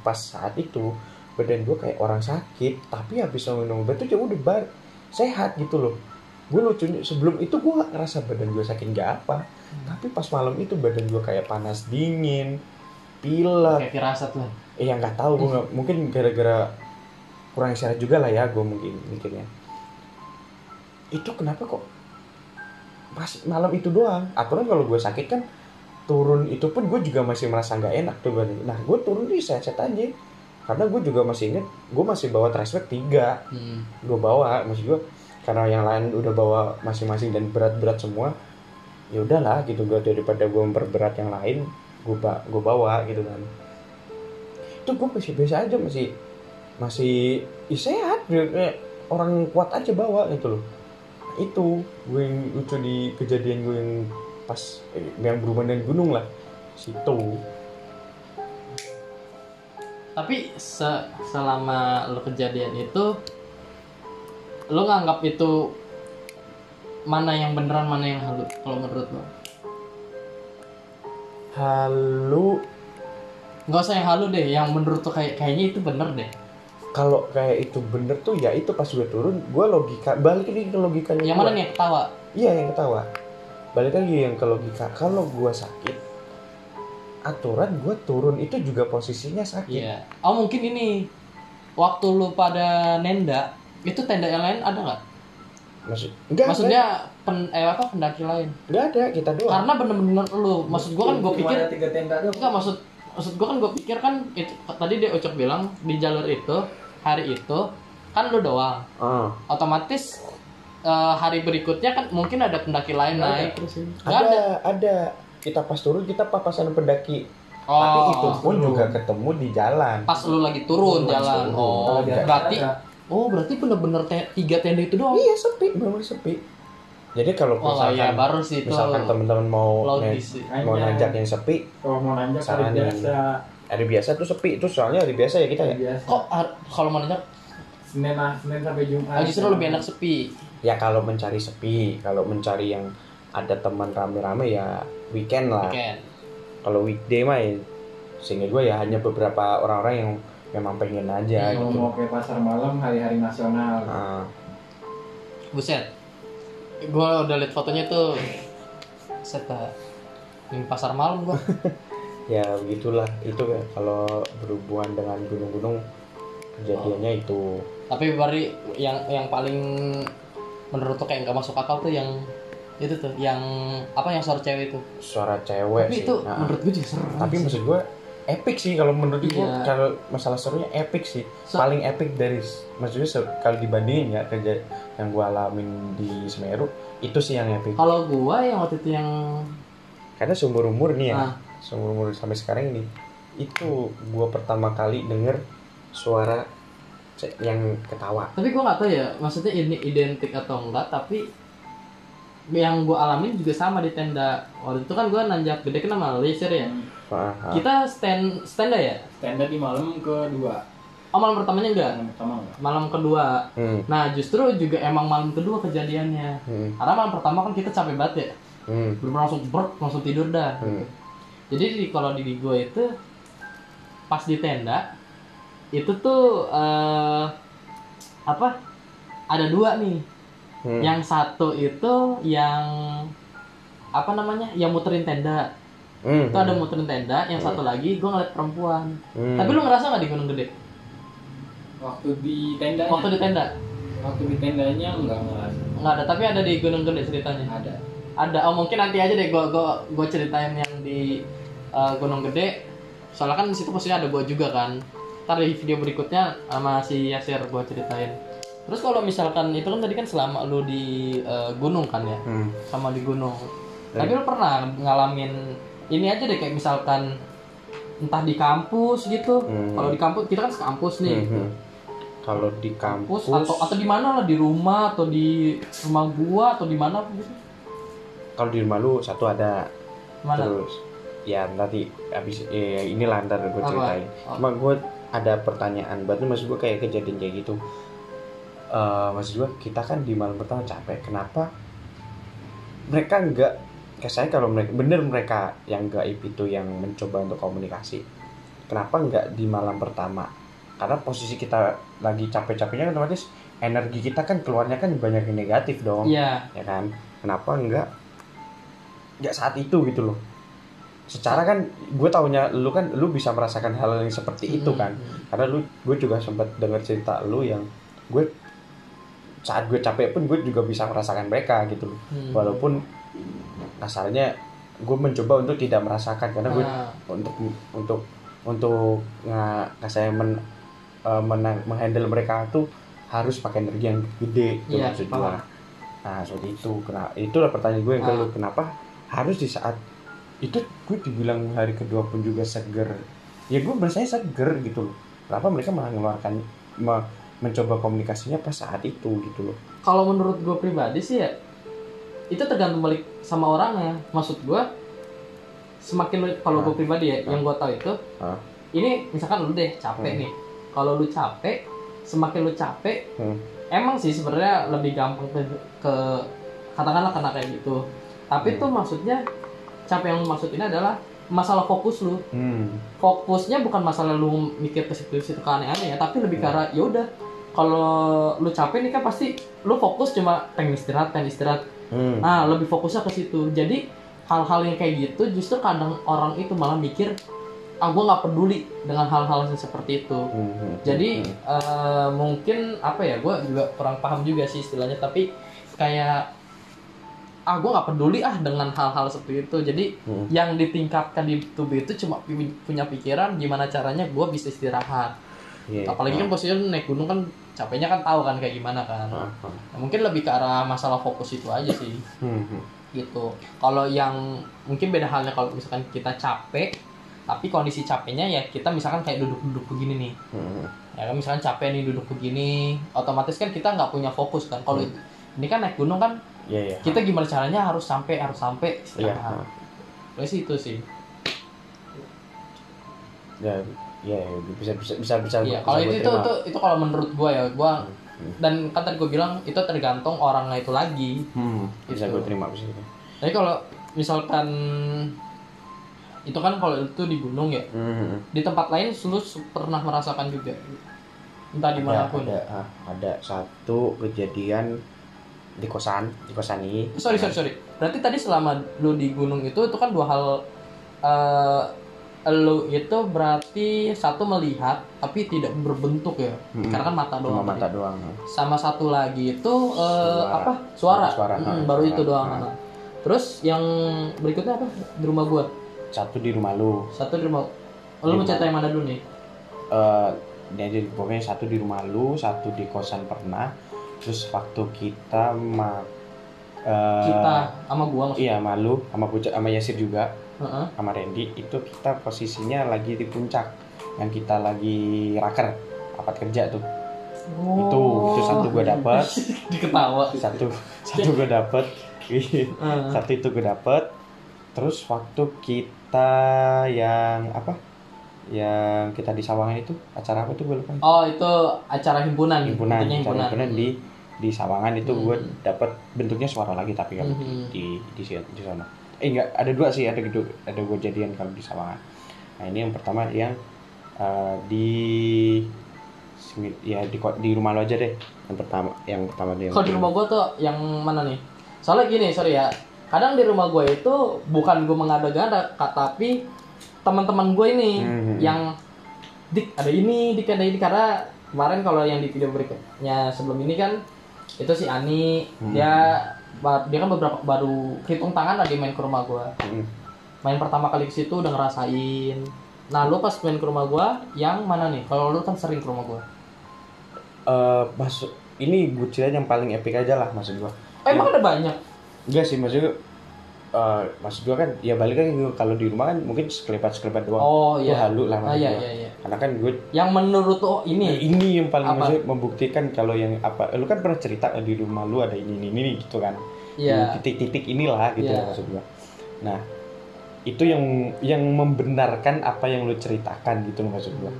pas saat itu badan gue kayak orang sakit, tapi habis minum obat tuh jauh udah sehat gitu loh. Gue lucunya sebelum itu gue gak ngerasa badan gue sakit gak apa, tapi pas malam itu badan gue kayak panas dingin, pilek, kayak firasat lah. Ya nggak tahu gue mungkin gara-gara kurang istirahat juga lah ya, gue mungkin mikirnya. Itu kenapa kok pas malam itu doang? Aturan kalau gue sakit kan turun itu pun gue juga masih merasa nggak enak tuh badan. Nah gue turun di set aja, karena gue juga masih inget gue masih bawa trash bag 3. Gue bawa, maksud gue karena yang lain udah bawa masing-masing dan berat-berat semua, ya udahlah gitu, gue daripada gue memperberat yang lain, gue bawa gitu kan. Itu gue masih biasa aja, masih sehat, kayak orang kuat aja bawa gitu loh. Itu gue yang lucu di kejadian gue yang pas yang berhubungan dengan gunung lah situ. Tapi selama lo kejadian itu, lo nganggap itu mana yang beneran mana yang halu kalau menurut lo? Halu? Nggak usah yang halu deh, yang menurut lo kayaknya itu bener deh. Kalau kayak itu bener tuh ya itu pas gue turun, gue balik lagi ke logikanya. Yang mana nih yang ketawa? Iya yang ketawa. Balik lagi yang ke logika. Kalau gue sakit, aturan gue turun itu juga posisinya sakit. Iya. Oh mungkin ini waktu lu pada nenda itu tenda yang lain ada nggak? Maksudnya pendaki lain? Nggak ada, kita doang. Karena bener-bener lu, maksud gue kan gue pikir ada 3 tenda doang. Enggak, maksud gue kan gue pikir kan itu, tadi dia Ucok bilang di jalur itu hari itu kan lu doang. Otomatis hari berikutnya kan mungkin ada pendaki lain naik terus ini. Ada. Kita pas turun kita papasan pendaki. Tapi itu pun juga ketemu di jalan. Pas lu lagi turun jalan. Berarti bener-bener 3 tenda itu doang. Iya, bener-bener sepi. Jadi kalau misalkan teman-teman mau nanjak yang sepi, kalau mau nanjak hari biasa tuh sepi. Itu soalnya hari biasa ya kita ya. Kok kalau mau nanjak Senin sampai Jumat. Justru lebih enak sepi. Ya kalau mencari sepi, kalau mencari yang ada teman rame-rame ya weekend lah. Kalau weekday mah ya, seingat gue ya hanya beberapa orang-orang yang memang pengen aja gitu. Mau ke pasar malam hari-hari nasional. Buset. Gue udah liat fotonya tuh. Di pasar malam gue. Ya begitulah. Itu ya kalau berhubungan dengan gunung-gunung kejadiannya itu. Tapi bari yang paling menurut tuh kayak nggak masuk akal tuh yang itu tuh yang suara cewek itu. Suara cewek. Tapi sih. Itu menurut gue juga seru. Tapi maksud gue epic sih kalau menurut gue. Kalau masalah serunya epic sih. Paling epic dari maksudnya kalau dibandingin ya kerja yang gue alamin di Semeru itu sih yang epic. Kalau gue yang waktu itu yang karena seumur umur nih ya, seumur umur sampai sekarang ini itu gue pertama kali denger suara yang ketawa. Tapi gue nggak tahu ya, maksudnya ini identik atau enggak, tapi yang gue alamin juga sama di tenda. Waktu itu kan gue nanjak gede kan sama laser ya. Kita stand ya? Tenda di malam kedua. Oh malam pertamanya enggak? Malam kedua. Nah justru juga emang malam kedua kejadiannya. Karena malam pertama kan kita capek banget ya. Bener-bener langsung tidur dah. Jadi kalau di gue itu pas di tenda itu tuh ada 2 nih. Yang satu itu yang yang muterin tenda. Itu ada muterin tenda. Yang satu lagi gue ngeliat perempuan. Tapi lu ngerasa nggak di Gunung Gede? Waktu di tenda. Waktu di tendanya enggak ngerasa. Nggak ada, tapi ada di Gunung Gede ceritanya. Ada. Oh mungkin nanti aja deh gue ceritain yang di Gunung Gede. Soalnya kan di situ posisinya ada gue juga kan. Ntar di video berikutnya sama si Yasir gue ceritain. Terus kalau misalkan itu kan tadi kan selama lu di gunung kan ya, sama di gunung. Tapi lu pernah ngalamin ini aja deh kayak misalkan entah di kampus gitu. Kalau di kampus kita kan sekampus nih. Kalau di kampus atau di mana lah, di rumah atau di rumah gua atau di mana gitu. Kalau di rumah lu satu ada. Mana? Terus ya nanti habis inilah ntar gue Apa? ceritain. Cuma gue ada pertanyaan, berarti maksud gue kayak kejadian kayak gitu. Maksud gue kita kan di malam pertama capek, kenapa mereka enggak kayak saya, kalau mereka yang gaib itu yang mencoba untuk komunikasi, kenapa enggak di malam pertama? Karena posisi kita lagi capek-capeknya, otomatis energi kita kan keluarnya kan banyak yang negatif dong. Iya. Ya kan, kenapa enggak saat itu gitu loh? Secara kan gue taunya lu bisa merasakan hal yang seperti itu kan, karena gue juga sempat dengar cerita lu yang gue saat gue capek pun gue juga bisa merasakan mereka gitu loh. Walaupun kasarnya gue mencoba untuk tidak merasakan, karena gue untuk saya menghandle mereka tuh harus pakai energi yang gede gitu, maksud gue. Nah seperti itu. Itulah pertanyaan gue yang ke lu, kenapa harus di saat itu gue dibilang hari kedua pun juga seger, ya gue bersanya seger gitu loh, kenapa mereka malah mengeluarkan mencoba komunikasinya pas saat itu gitu loh? Kalau menurut gue pribadi sih ya itu tergantung balik sama orangnya. Maksud gue semakin lu, kalau gue pribadi ya yang gue tahu itu ini misalkan lu deh capek nih, kalau lu capek, semakin lu capek emang sih sebenarnya lebih gampang ke katakanlah kena kayak gitu, tapi tuh maksudnya capek yang lu maksud ini adalah masalah fokus lu. Fokusnya bukan masalah lu mikir ke situ ke aneh-aneh ya, tapi lebih ke arah ya udah, kalau lu capek nih kan pasti lu fokus cuma pengen istirahat. Nah, lebih fokusnya ke situ. Jadi hal-hal yang kayak gitu justru kadang orang itu malah mikir gue nggak peduli dengan hal-hal yang seperti itu. Jadi mungkin apa ya, gue juga kurang paham juga sih istilahnya, tapi kayak gue nggak peduli dengan hal-hal seperti itu. Jadi yang ditingkatkan di tubuh itu cuma punya pikiran gimana caranya gue bisa istirahat. Apalagi kan posisinya naik gunung kan capeknya kan tahu kan kayak gimana kan. Nah, mungkin lebih ke arah masalah fokus itu aja sih. Gitu. Kalau yang mungkin beda halnya kalau misalkan kita capek, tapi kondisi capeknya ya kita misalkan kayak duduk-duduk begini nih. Ya kan misalkan capek nih duduk begini, otomatis kan kita nggak punya fokus kan. Kalau ini kan naik gunung kan kita gimana caranya harus sampai istirahat. Terus itu sih. Ya bisa. Iya, kalau itu kalau menurut gua ya, dan kan tadi gua bilang itu tergantung orangnya itu lagi. Bisa gua terima sih. Tapi kalau misalkan itu kan kalau itu di gunung ya, di tempat lain lu pernah merasakan juga, entah di mana pun. Ada satu kejadian di kosan ini. Sorry. Berarti tadi selama lu di gunung itu kan dua hal. Lu itu berarti satu melihat tapi tidak berbentuk ya, karena kan mata doang. Sama satu lagi itu suara. Baru itu doang. Terus yang berikutnya apa? Di rumah gua. Satu di rumah lu. Lu mau cerita yang mana dulu nih? Jadi pokoknya satu di rumah lu, satu di kosan pernah. Terus waktu kita sama gua maksudnya. Iya, sama lu, sama Yasir juga. Sama Randy itu kita posisinya lagi di puncak, yang kita lagi raker rapat kerja tuh. Itu satu gue dapet. Diketawa. Satu gue dapet. Satu itu gue dapet. Terus waktu kita yang kita di Sawangan itu acara apa tuh gue lupa. Itu acara himpunan di Sawangan itu gue dapet bentuknya suara lagi, tapi kan di sana. Enggak, ada dua sih, ada gue jadian kalau di Sawangan. Nah ini yang pertama yang di rumah lo aja deh. Yang pertama dia. Kalau di rumah gue tuh yang mana nih? Soalnya gini, sorry ya. Kadang di rumah gue itu bukan gue mengada-gada, tapi teman-teman gue ini yang ada ini karena kemarin kalau yang di video berikutnya sebelum ini kan itu si Ani dia kan baru hitung tangan lagi main ke rumah gue. Main pertama kali ke situ udah ngerasain. Nah lu pas main ke rumah gue yang mana nih? Kalau lu kan sering ke rumah gue. Ini bucinan yang paling epic aja lah maksud gue. Emang ada banyak? Enggak sih, maksudnya maksud gua kan ya balik lagi kalau di rumah kan mungkin sekelebat doang. Oh Itu iya. halu lah maksud Iya gua. iya iya. Karena kan gue Yang menurut lo ini yang paling Apa? maksudnya membuktikan kalau yang apa lu kan pernah cerita di rumah lu ada ini gitu kan. Iya. Di titik-titik inilah gitu Iya. maksud gua. Nah, itu yang membenarkan apa yang lu ceritakan gitu maksud gua.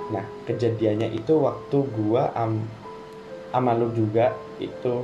Nah, kejadiannya itu waktu gua sama lu juga itu